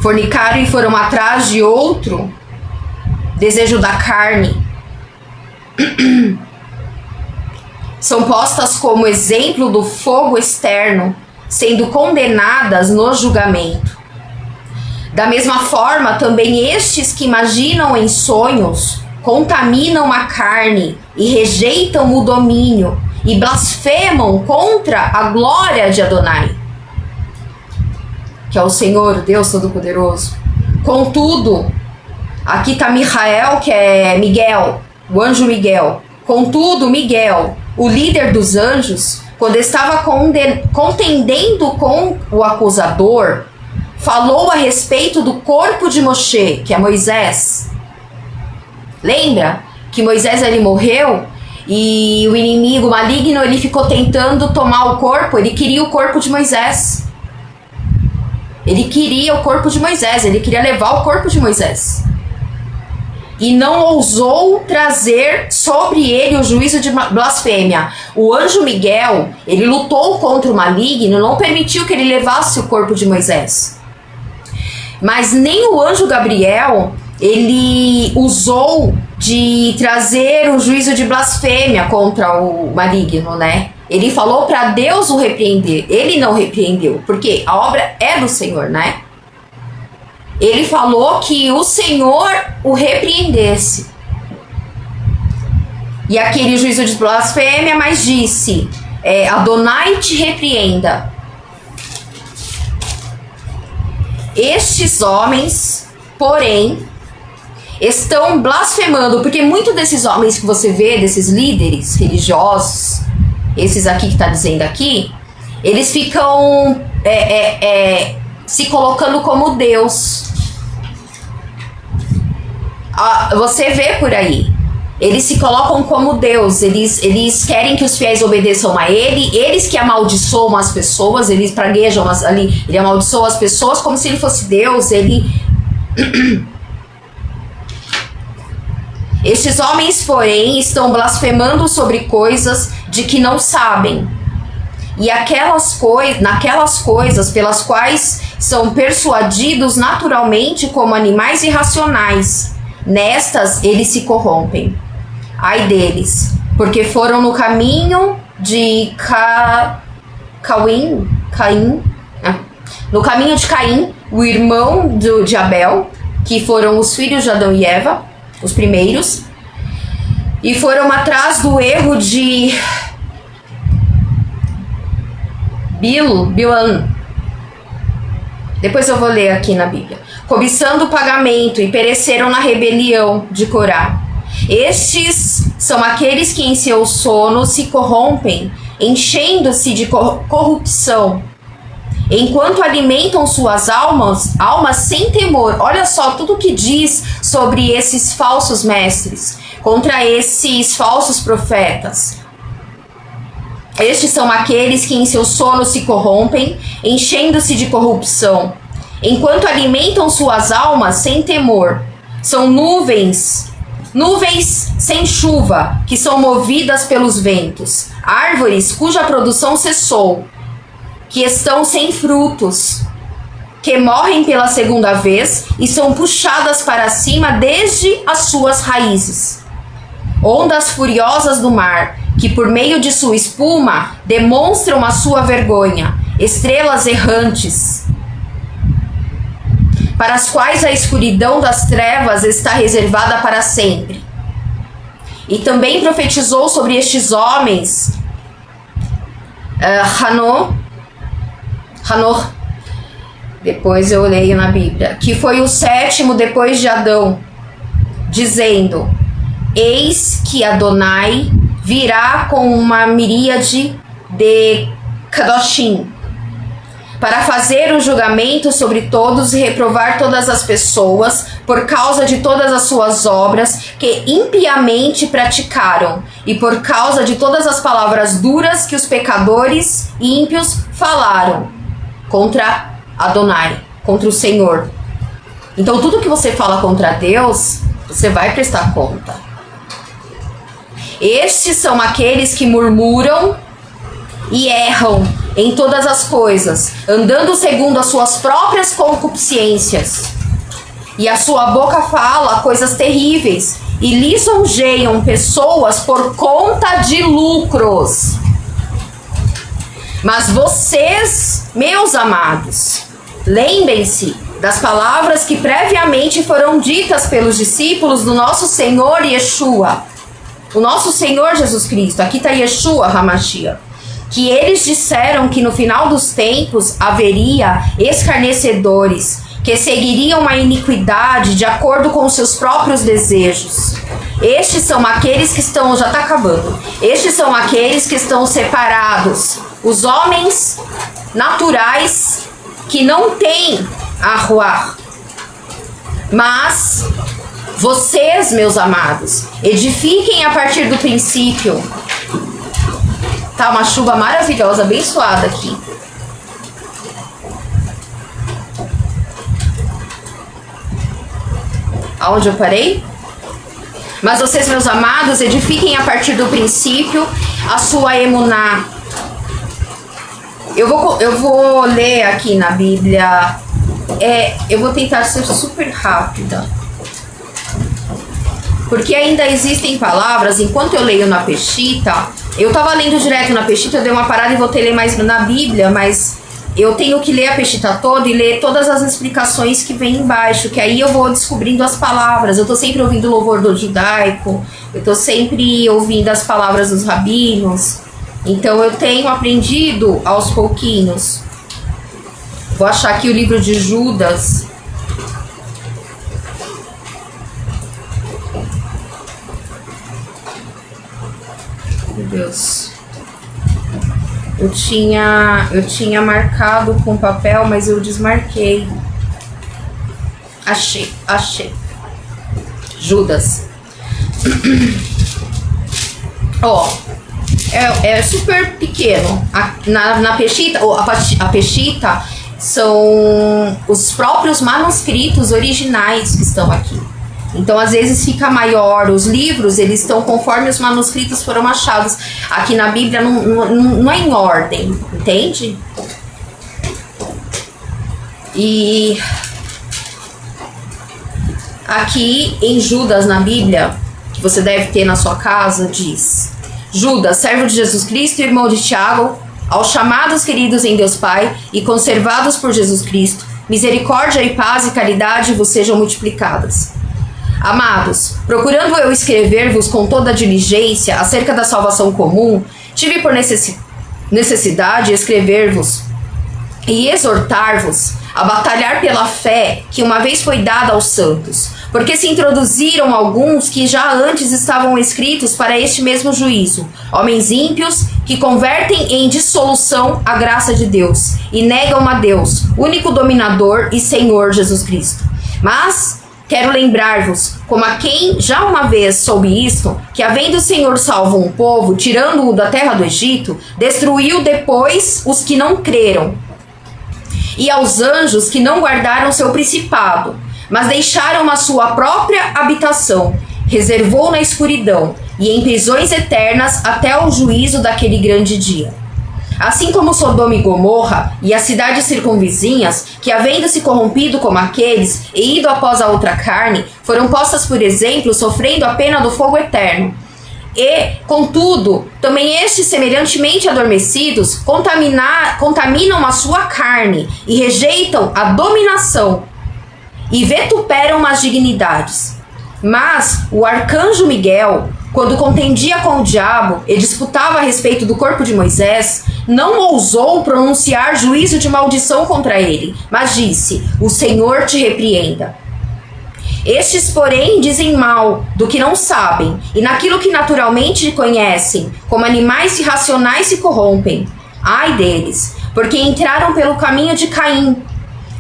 Fornicaram e foram atrás de outro desejo da carne. São postas como exemplo do fogo externo, sendo condenadas no julgamento. Da mesma forma, também estes que imaginam em sonhos, contaminam a carne e rejeitam o domínio e blasfemam contra a glória de Adonai, que é o Senhor, Deus Todo-Poderoso. Contudo, aqui está Michael, que é Miguel, o anjo Miguel. Contudo, Miguel, o líder dos anjos, quando estava contendendo com o acusador, falou a respeito do corpo de Moshe, que é Moisés. Lembra que Moisés ele morreu e o inimigo maligno ele ficou tentando tomar o corpo, ele queria o corpo de Moisés. Ele queria o corpo de Moisés, ele queria levar o corpo de Moisés. E não ousou trazer sobre ele o juízo de blasfêmia. O anjo Miguel, ele lutou contra o maligno, não permitiu que ele levasse o corpo de Moisés. Mas nem o anjo Gabriel, ele usou de trazer o juízo de blasfêmia contra o maligno, né? Ele falou para Deus o repreender. Ele não repreendeu, porque a obra é do Senhor, né? Ele falou que o Senhor o repreendesse. E aquele juízo de blasfêmia, mas disse, Adonai te repreenda. Estes homens, porém, estão blasfemando, porque muitos desses homens que você vê, desses líderes religiosos, esses aqui que está dizendo aqui, eles ficam se colocando como Deus. Você vê por aí, eles se colocam como Deus, eles querem que os fiéis obedeçam a ele, eles que amaldiçoam as pessoas, eles praguejam ali, ele amaldiçoa as pessoas como se ele fosse Deus, Estes homens, porém, estão blasfemando sobre coisas de que não sabem. E naquelas coisas pelas quais são persuadidos naturalmente como animais irracionais, nestas eles se corrompem. Ai deles, porque foram no caminho de Caim, no caminho de Caim, o irmão de Abel, que foram os filhos de Adão e Eva, os primeiros, e foram atrás do erro de Bilan. Depois eu vou ler aqui na Bíblia. Cobiçando o pagamento e pereceram na rebelião de Corá. Estes são aqueles que em seu sono se corrompem, enchendo-se de corrupção, enquanto alimentam suas almas sem temor. Olha só tudo que diz sobre esses falsos mestres, contra esses falsos profetas. Estes são aqueles que em seu sono se corrompem, enchendo-se de corrupção, enquanto alimentam suas almas sem temor. São nuvens sem chuva, que são movidas pelos ventos, árvores cuja produção cessou, que estão sem frutos, que morrem pela segunda vez e são puxadas para cima desde as suas raízes. Ondas furiosas do mar, que por meio de sua espuma demonstram a sua vergonha, estrelas errantes, para as quais a escuridão das trevas está reservada para sempre. E também profetizou sobre estes homens Hanor, depois eu leio na Bíblia, que foi o 7º depois de Adão, dizendo: eis que Adonai virá com uma miríade de Kadoshim, para fazer o julgamento sobre todos e reprovar todas as pessoas por causa de todas as suas obras que impiamente praticaram e por causa de todas as palavras duras que os pecadores e ímpios falaram contra Adonai, contra o Senhor. Então tudo que você fala contra Deus, você vai prestar conta. Estes são aqueles que murmuram e erram em todas as coisas, andando segundo as suas próprias concupiscências. E a sua boca fala coisas terríveis e lisonjeiam pessoas por conta de lucros. Mas vocês, meus amados, lembrem-se das palavras que previamente foram ditas pelos discípulos do nosso Senhor Yeshua, o nosso Senhor Jesus Cristo. Aqui está Yeshua HaMashiach. Que eles disseram que no final dos tempos haveria escarnecedores, que seguiriam a iniquidade de acordo com seus próprios desejos. Estes são aqueles que estão, já está acabando, estes são aqueles que estão separados, os homens naturais que não têm a Ruach. Mas vocês, meus amados, edifiquem a partir do princípio. Tá uma chuva maravilhosa, abençoada aqui. Aonde eu parei? Mas vocês, meus amados, edifiquem a partir do princípio a sua emuná. Eu vou ler aqui na Bíblia. Eu vou tentar ser super rápida, porque ainda existem palavras. Enquanto eu leio na Peshita, eu tava lendo direto na Peshita, eu dei uma parada e voltei a ler mais na Bíblia, mas eu tenho que ler a Peshita toda e ler todas as explicações que vem embaixo, que aí eu vou descobrindo as palavras. Eu tô sempre ouvindo o louvor do judaico, eu tô sempre ouvindo as palavras dos rabinos, então eu tenho aprendido aos pouquinhos. Vou achar aqui o livro de Judas. Meu Deus. Eu tinha marcado com papel, mas eu desmarquei. Achei. Judas. Ó, é super pequeno. Na Peshita, a Peshita são os próprios manuscritos originais que estão aqui. Então, às vezes fica maior. Os livros, eles estão conforme os manuscritos foram achados. Aqui na Bíblia não é em ordem, entende? E aqui em Judas, na Bíblia, que você deve ter na sua casa, diz: Judas, servo de Jesus Cristo e irmão de Tiago, aos chamados queridos em Deus Pai e conservados por Jesus Cristo, misericórdia e paz e caridade vos sejam multiplicadas. Amados, procurando eu escrever-vos com toda a diligência acerca da salvação comum, tive por necessidade escrever-vos e exortar-vos a batalhar pela fé que uma vez foi dada aos santos, porque se introduziram alguns que já antes estavam escritos para este mesmo juízo, homens ímpios que convertem em dissolução a graça de Deus e negam a Deus, único dominador e Senhor Jesus Cristo. Mas quero lembrar-vos, como a quem já uma vez soube isto, que havendo o Senhor salvo um povo, tirando-o da terra do Egito, destruiu depois os que não creram, e aos anjos que não guardaram seu principado, mas deixaram a sua própria habitação, reservou na escuridão e em prisões eternas até o juízo daquele grande dia. Assim como Sodoma e Gomorra e as cidades circunvizinhas, que havendo se corrompido como aqueles e ido após a outra carne, foram postas por exemplo, sofrendo a pena do fogo eterno. E, contudo, também estes, semelhantemente adormecidos, contaminam a sua carne e rejeitam a dominação e vituperam as dignidades. Mas o arcanjo Miguel, quando contendia com o diabo e disputava a respeito do corpo de Moisés, não ousou pronunciar juízo de maldição contra ele, mas disse: o Senhor te repreenda. Estes, porém, dizem mal do que não sabem, e naquilo que naturalmente conhecem, como animais irracionais se corrompem. Ai deles, porque entraram pelo caminho de Caim,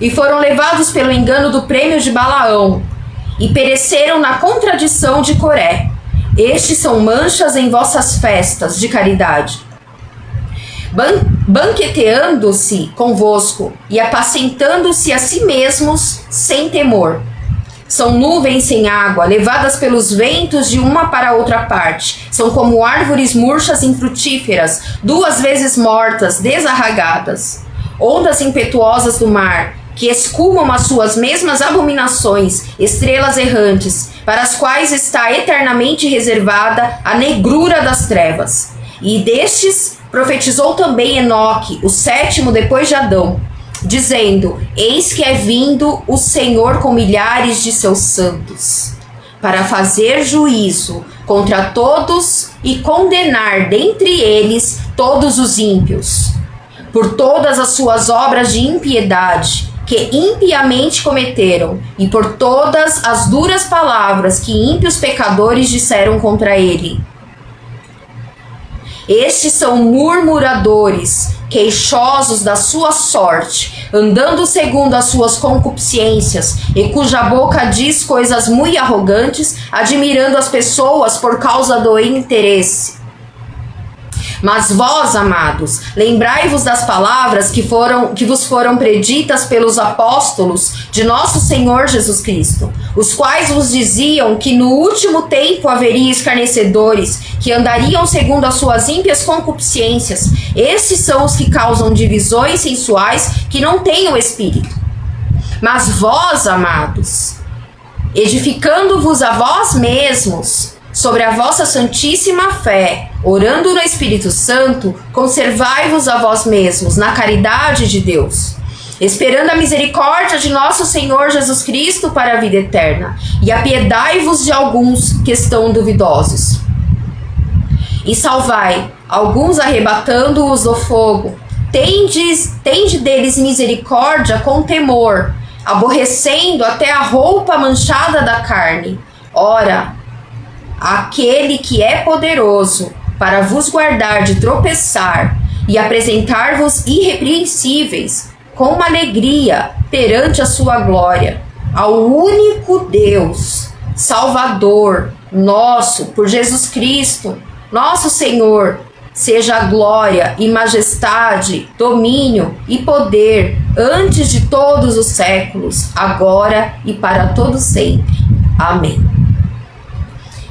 e foram levados pelo engano do prêmio de Balaão, e pereceram na contradição de Coré. Estes são manchas em vossas festas de caridade, banqueteando-se convosco, e apacentando-se a si mesmos sem temor. São nuvens sem água, levadas pelos ventos de uma para outra parte. São como árvores murchas e infrutíferas, 2 vezes mortas, desarragadas. Ondas impetuosas do mar, que escumam as suas mesmas abominações, estrelas errantes, para as quais está eternamente reservada a negrura das trevas. E destes profetizou também Enoque, o 7º depois de Adão, dizendo: eis que é vindo o Senhor com milhares de seus santos, para fazer juízo contra todos e condenar dentre eles todos os ímpios, por todas as suas obras de impiedade que impiamente cometeram, e por todas as duras palavras que ímpios pecadores disseram contra ele. Estes são murmuradores, queixosos da sua sorte, andando segundo as suas concupiscências, e cuja boca diz coisas muito arrogantes, admirando as pessoas por causa do interesse. Mas vós, amados, lembrai-vos das palavras que vos foram preditas pelos apóstolos de nosso Senhor Jesus Cristo, os quais vos diziam que no último tempo haveria escarnecedores, que andariam segundo as suas ímpias concupiscências. Esses são os que causam divisões sensuais, que não têm o Espírito. Mas vós, amados, edificando-vos a vós mesmos sobre a vossa santíssima fé, orando no Espírito Santo, conservai-vos a vós mesmos na caridade de Deus, esperando a misericórdia de nosso Senhor Jesus Cristo para a vida eterna, e apiedai-vos de alguns que estão duvidosos. E salvai alguns, arrebatando-os do fogo. Tende deles misericórdia com temor, aborrecendo até a roupa manchada da carne. Ora, aquele que é poderoso para vos guardar de tropeçar e apresentar-vos irrepreensíveis com uma alegria perante a sua glória, ao único Deus, Salvador nosso, por Jesus Cristo, nosso Senhor, seja a glória e majestade, domínio e poder antes de todos os séculos, agora e para todo sempre. Amém.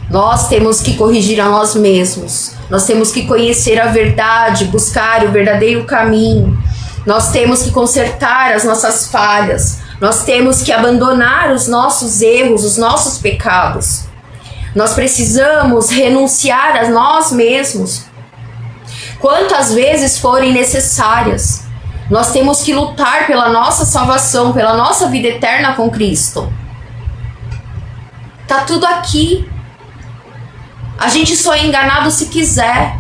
Nós temos que corrigir a nós mesmos, nós temos que conhecer a verdade, buscar o verdadeiro caminho, nós temos que consertar as nossas falhas, nós temos que abandonar os nossos erros, os nossos pecados. Nós precisamos renunciar a nós mesmos, quantas vezes forem necessárias. Nós temos que lutar pela nossa salvação, pela nossa vida eterna com Cristo. Tá tudo aqui. A gente só é enganado se quiser.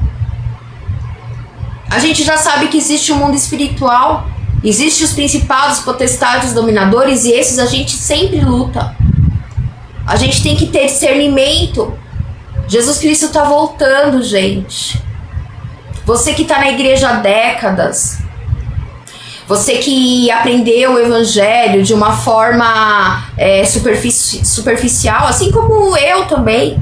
A gente já sabe que existe um mundo espiritual, existem os principados, potestades, dominadores, e esses a gente sempre luta. A gente tem que ter discernimento. Jesus Cristo está voltando, gente. Você que está na igreja há décadas, você que aprendeu o evangelho de uma forma superficial, assim como eu também,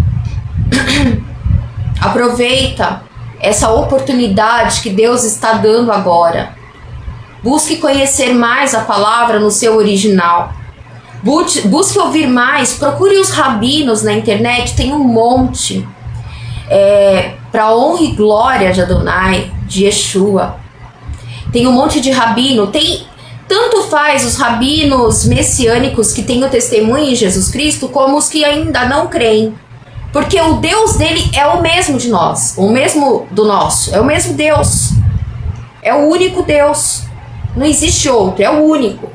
aproveita essa oportunidade que Deus está dando agora. Busque conhecer mais a palavra no seu original. Busque ouvir mais. Procure os rabinos na internet, tem um monte. Para honra e glória de Adonai, de Yeshua. Tem um monte de rabino. Tanto faz os rabinos messiânicos que têm o testemunho em Jesus Cristo, como os que ainda não creem. Porque o Deus dele é o mesmo de nós, o mesmo do nosso, é o mesmo Deus. É o único Deus. Não existe outro, é o único.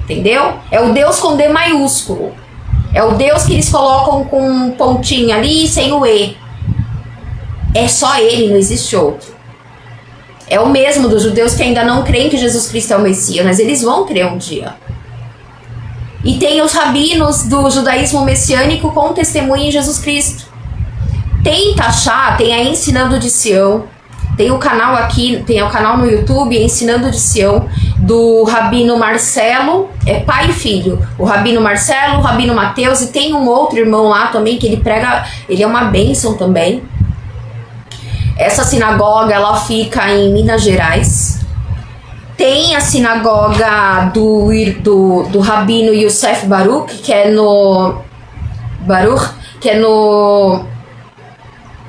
Entendeu? É o Deus com D maiúsculo. É o Deus que eles colocam com um pontinho ali sem o E. É só ele, não existe outro. É o mesmo dos judeus que ainda não creem que Jesus Cristo é o Messias, mas eles vão crer um dia. E tem os rabinos do judaísmo messiânico com testemunho em Jesus Cristo. Tenta achar, tem a Ensinando de Sião. Tem o canal aqui, tem o canal no YouTube, Ensinando de Sião, do Rabino Marcelo, pai e filho. O Rabino Marcelo, o Rabino Mateus, e tem um outro irmão lá também que ele prega, ele é uma bênção também. Essa sinagoga, ela fica em Minas Gerais. Tem a sinagoga do Rabino Yosef Baruch, que é no...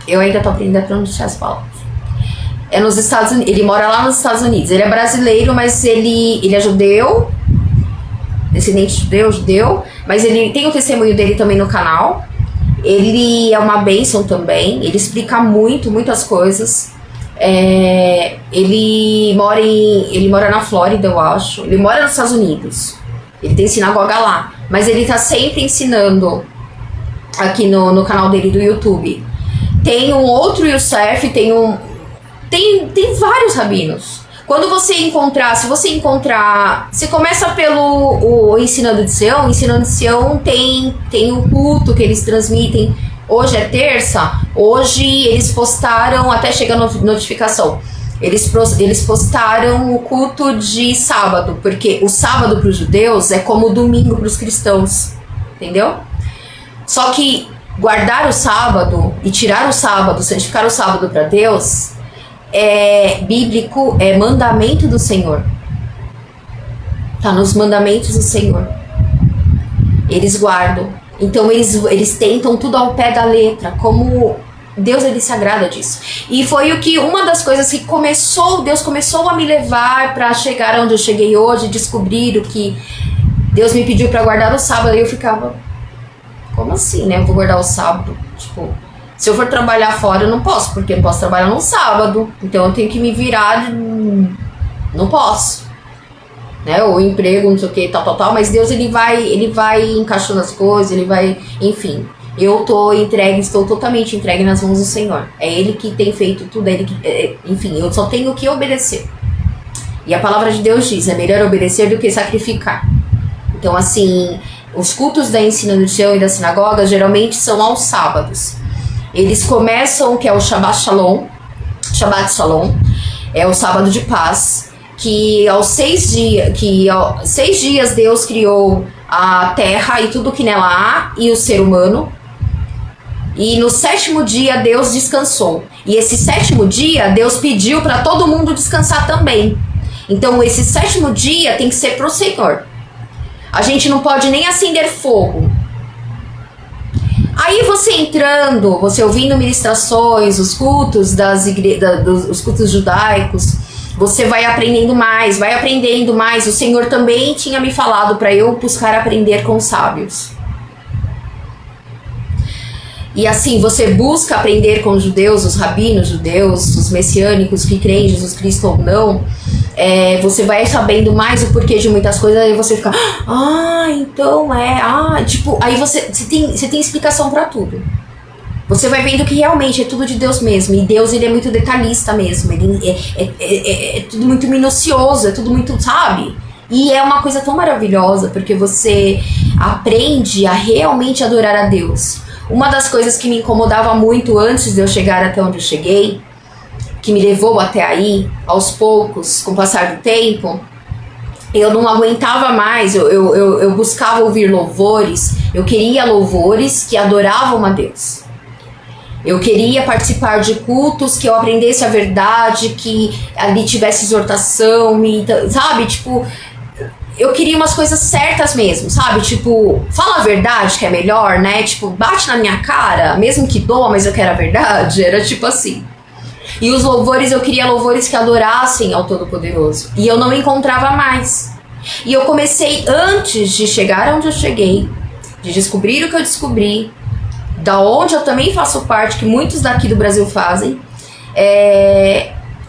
Eu ainda tô aprendendo a pronunciar as palavras. É nos Estados Unidos, ele mora lá nos Estados Unidos. Ele é brasileiro, mas ele é judeu, descendente judeu, mas ele tem o testemunho dele também no canal. Ele é uma bênção também, ele explica muitas coisas. Ele mora na Flórida, eu acho. Ele mora nos Estados Unidos. Ele tem sinagoga lá, mas ele tá sempre ensinando aqui no canal dele do YouTube. Tem um outro Yosef, tem vários rabinos. Quando você encontrar, você começa pelo Ensinando de Sião. Ensinando de Sião tem o culto que eles transmitem. Hoje é terça, hoje eles postaram, até chega a notificação, eles postaram o culto de sábado, porque o sábado para os judeus é como o domingo para os cristãos, entendeu? Só que guardar o sábado e tirar o sábado, santificar o sábado para Deus, é bíblico, é mandamento do Senhor. Tá nos mandamentos do Senhor. Eles guardam. Então eles tentam tudo ao pé da letra, como Deus, ele se agrada disso. E foi uma das coisas que Deus começou a me levar para chegar onde eu cheguei hoje, descobrir o que Deus me pediu para guardar o sábado. E eu ficava, como assim, né? Eu vou guardar o sábado? Tipo, se eu for trabalhar fora, eu não posso, porque eu não posso trabalhar no sábado. Então eu tenho que me virar, não posso. Né, o emprego, não sei o que, tal, mas Deus ele vai encaixando as coisas, ele vai, enfim, eu estou totalmente entregue nas mãos do Senhor. É Ele que tem feito tudo, é Ele que, enfim, eu só tenho que obedecer. E a palavra de Deus diz, é melhor obedecer do que sacrificar. Então, assim, os cultos da Ensinando de Sião e da sinagoga geralmente são aos sábados. Eles começam, que é o Shabbat Shalom, é o sábado de paz, que aos 6 dias Deus criou a terra e tudo que nela há e o ser humano, e no 7º dia Deus descansou, e esse 7º dia Deus pediu para todo mundo descansar também. Então esse 7º dia tem que ser pro Senhor. A gente não pode nem acender fogo. Aí você ouvindo ministrações, os cultos os cultos judaicos, você vai aprendendo mais. O Senhor também tinha me falado para eu buscar aprender com os sábios. E assim, você busca aprender com os judeus, os rabinos judeus, os messiânicos que creem em Jesus Cristo ou não. Você vai sabendo mais o porquê de muitas coisas, aí você fica, então tipo, aí você tem explicação para tudo. você vai vendo que realmente é tudo de Deus mesmo. E Deus, ele é muito detalhista mesmo. Ele é tudo muito minucioso, é tudo muito, sabe? E é uma coisa tão maravilhosa, porque você aprende a realmente adorar a Deus. Uma das coisas que me incomodava muito antes de eu chegar até onde eu cheguei, que me levou até aí, aos poucos, com o passar do tempo, eu não aguentava mais, eu buscava ouvir louvores, eu queria louvores que adoravam a Deus. Eu queria participar de cultos que eu aprendesse a verdade, que ali tivesse exortação, sabe? Tipo, eu queria umas coisas certas mesmo, sabe? Tipo, fala a verdade que é melhor, né? Tipo, bate na minha cara, mesmo que doa, mas eu quero a verdade. Era tipo assim. E os louvores, eu queria louvores que adorassem ao Todo-Poderoso. E eu não encontrava mais. E eu comecei, antes de chegar onde eu cheguei, de descobrir o que eu descobri, da onde eu também faço parte, que muitos daqui do Brasil fazem,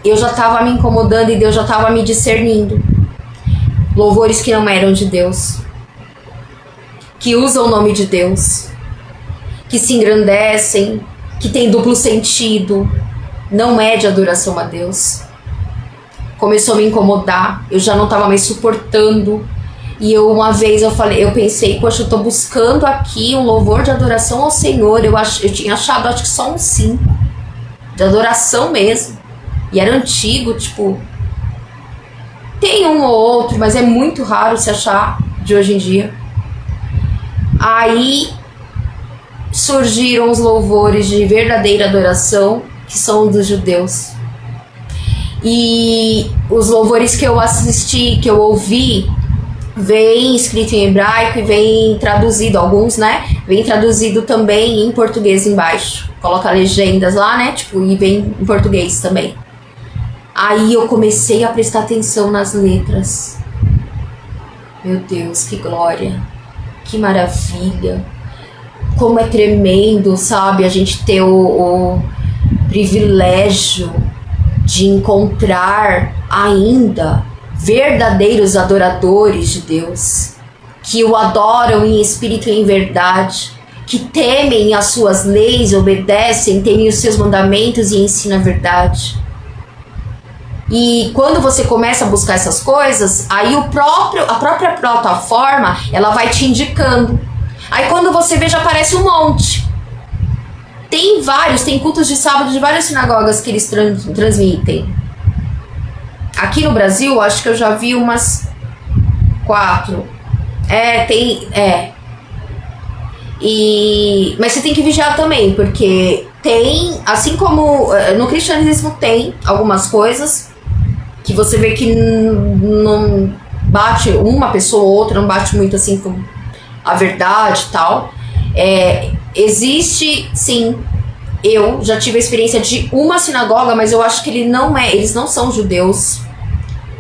eu já estava me incomodando e Deus já estava me discernindo. Louvores que não eram de Deus, que usam o nome de Deus, que se engrandecem, que tem duplo sentido, não é de adoração a Deus. Começou a me incomodar, eu já não estava mais suportando. E uma vez eu pensei, poxa, eu tô buscando aqui um louvor de adoração ao Senhor. Eu tinha achado, acho que só uns 5 de adoração mesmo. E era antigo, tipo, tem um ou outro, mas é muito raro se achar de hoje em dia. Aí surgiram os louvores de verdadeira adoração, que são dos judeus. E os louvores que eu assisti, que eu ouvi, vem escrito em hebraico e vem traduzido, alguns, né? Vem traduzido também em português embaixo. Coloca legendas lá, né? Tipo, e vem em português também. Aí eu comecei a prestar atenção nas letras. Meu Deus, que glória, que maravilha. Como é tremendo, sabe? A gente ter o privilégio de encontrar ainda verdadeiros adoradores de Deus, que o adoram em espírito e em verdade, que temem as suas leis, obedecem, temem os seus mandamentos e ensinam a verdade. E quando você começa a buscar essas coisas, aí a própria plataforma, ela vai te indicando. Aí quando você vê, já aparece um monte. Tem cultos de sábado de várias sinagogas que eles transmitem. Aqui no Brasil, acho que eu já vi umas 4. Mas você tem que vigiar também, porque tem, assim como no cristianismo tem algumas coisas que você vê que não bate, uma pessoa ou outra não bate muito assim com a verdade e tal. Existe, sim. Eu já tive a experiência de uma sinagoga, mas eu acho que eles não são judeus.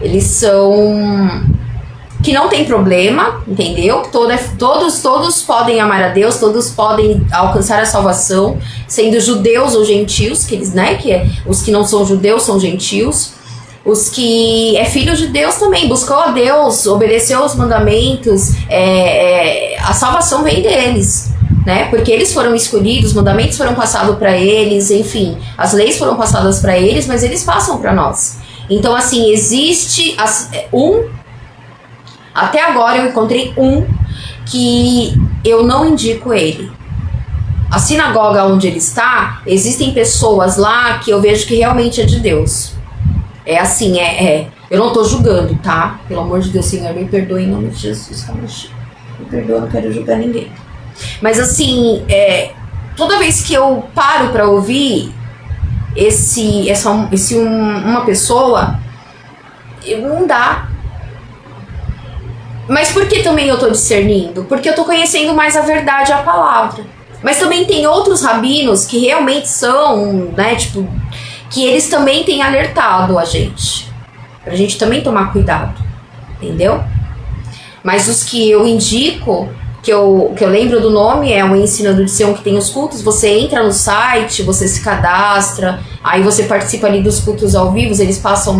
Eles são... que não tem problema, entendeu? Todos podem amar a Deus, todos podem alcançar a salvação, sendo judeus ou gentios, que eles, né? Os que não são judeus são gentios. Os que é filho de Deus também, buscou a Deus, obedeceu os mandamentos, a salvação vem deles, né? Porque eles foram escolhidos, os mandamentos foram passados para eles, enfim, as leis foram passadas para eles, mas eles passam para nós. Então, assim, existe até agora eu encontrei um que eu não indico ele. A sinagoga onde ele está, existem pessoas lá que eu vejo que realmente é de Deus. É assim, eu não tô julgando, tá? Pelo amor de Deus, Senhor, me perdoe em nome de Jesus. Me perdoa, não quero julgar ninguém. Mas assim, toda vez que eu paro pra ouvir uma pessoa, não dá. Mas por que também eu tô discernindo? Porque eu tô conhecendo mais a verdade, a palavra. Mas também tem outros rabinos que realmente são, né, tipo, que eles também têm alertado a gente. Pra gente também tomar cuidado, entendeu? Mas os que eu indico, que eu lembro do nome, é o Ensino de Sião, que tem os cultos. Você entra no site, você se cadastra, aí você participa ali dos cultos ao vivo, eles passam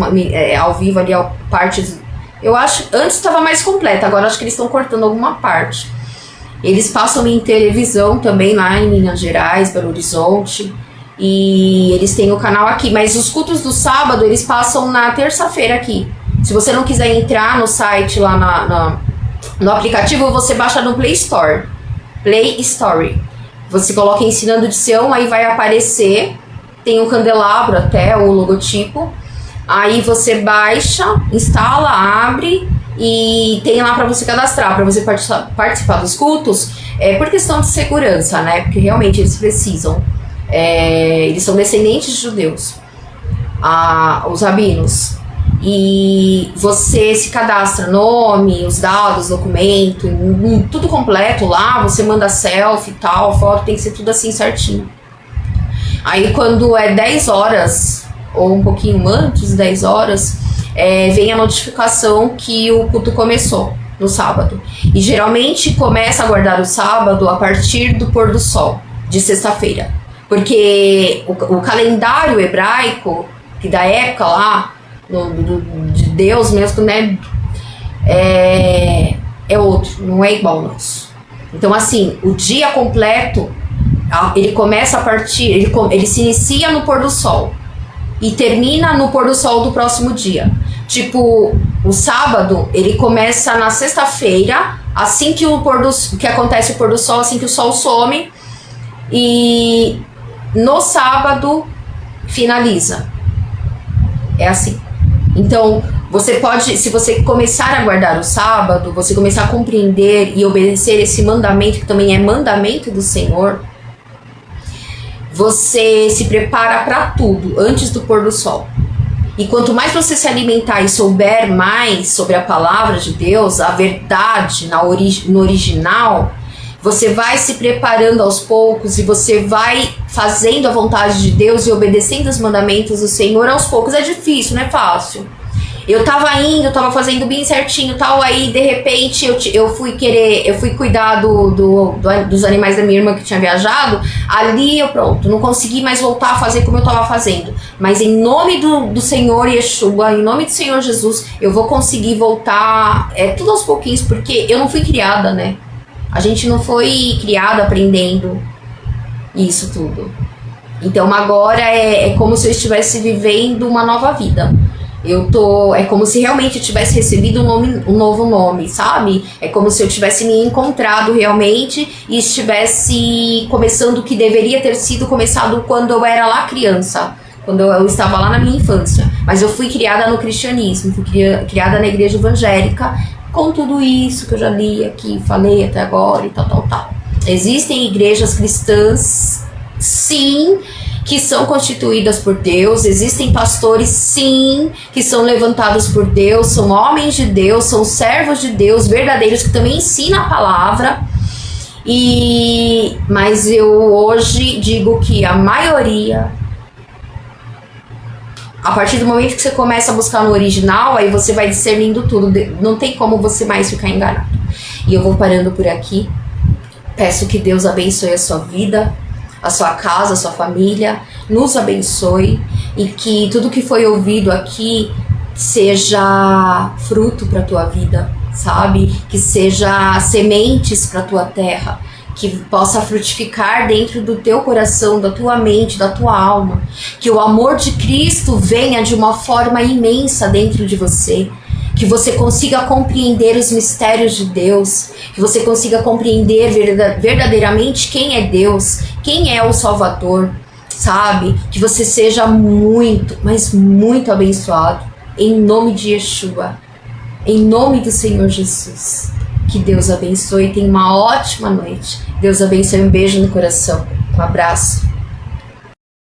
ao vivo ali a parte... Eu acho, antes estava mais completa, agora acho que eles estão cortando alguma parte. Eles passam em televisão também lá em Minas Gerais, Belo Horizonte. E eles têm o canal aqui, mas os cultos do sábado eles passam na terça-feira aqui. Se você não quiser entrar no site lá no aplicativo, você baixa no Play Store. Play Store. Você coloca Ensinando de Sião, aí vai aparecer, tem um candelabro até, o logotipo. Aí você baixa, instala, abre e tem lá para você cadastrar, para você participar dos cultos, por questão de segurança, né? Porque realmente eles precisam. Eles são descendentes de judeus, os rabinos, e você se cadastra, nome, os dados, documento, tudo completo lá, você manda selfie e tal, foto, tem que ser tudo assim certinho. Aí quando é 10 horas, ou um pouquinho antes de 10 horas, vem a notificação que o culto começou no sábado. E geralmente começa a guardar o sábado a partir do pôr do sol, de sexta-feira. Porque o calendário hebraico, que da época lá, de Deus mesmo, né, é outro, não é igual ao nosso. Então, assim, o dia completo, ele começa a partir, ele se inicia no pôr do sol e termina no pôr do sol do próximo dia. Tipo, o sábado, ele começa na sexta-feira, assim que acontece o pôr do sol, assim que o sol some, e no sábado finaliza. É assim. Então, você pode, se você começar a guardar o sábado, você começar a compreender e obedecer esse mandamento, que também é mandamento do Senhor, você se prepara para tudo antes do pôr do sol. E quanto mais você se alimentar e souber mais sobre a palavra de Deus, a verdade no original, você vai se preparando aos poucos e você vai fazendo a vontade de Deus e obedecendo os mandamentos do Senhor aos poucos. É difícil, não é fácil. Eu tava fazendo bem certinho e tal, aí de repente eu fui cuidar dos animais da minha irmã que tinha viajado, ali pronto, não consegui mais voltar a fazer como eu tava fazendo. Mas em nome do Senhor Yeshua, em nome do Senhor Jesus, eu vou conseguir voltar, tudo aos pouquinhos, porque eu não fui criada, né? A gente não foi criada aprendendo isso tudo. Então agora é como se eu estivesse vivendo uma nova vida. É como se realmente eu tivesse recebido um novo nome, sabe? É como se eu tivesse me encontrado realmente e estivesse começando o que deveria ter sido começado quando eu era lá criança, quando eu estava lá na minha infância. Mas eu fui criada no cristianismo, fui criada na igreja evangélica, com tudo isso que eu já li aqui, falei até agora e tal. Existem igrejas cristãs, sim, que são constituídas por Deus, existem pastores, sim, que são levantados por Deus, são homens de Deus, são servos de Deus, verdadeiros, que também ensinam a palavra, mas eu hoje digo que a maioria, a partir do momento que você começa a buscar no original, aí você vai discernindo tudo, não tem como você mais ficar enganado. E eu vou parando por aqui, peço que Deus abençoe a sua vida, a sua casa, a sua família, nos abençoe e que tudo que foi ouvido aqui seja fruto para a tua vida, sabe? Que seja sementes para a tua terra, que possa frutificar dentro do teu coração, da tua mente, da tua alma, que o amor de Cristo venha de uma forma imensa dentro de você, que você consiga compreender os mistérios de Deus, que você consiga compreender verdadeiramente quem é Deus, quem é o Salvador, sabe? Que você seja muito, mas muito abençoado, em nome de Yeshua, em nome do Senhor Jesus. Que Deus abençoe, tenha uma ótima noite. Deus abençoe, um beijo no coração, um abraço.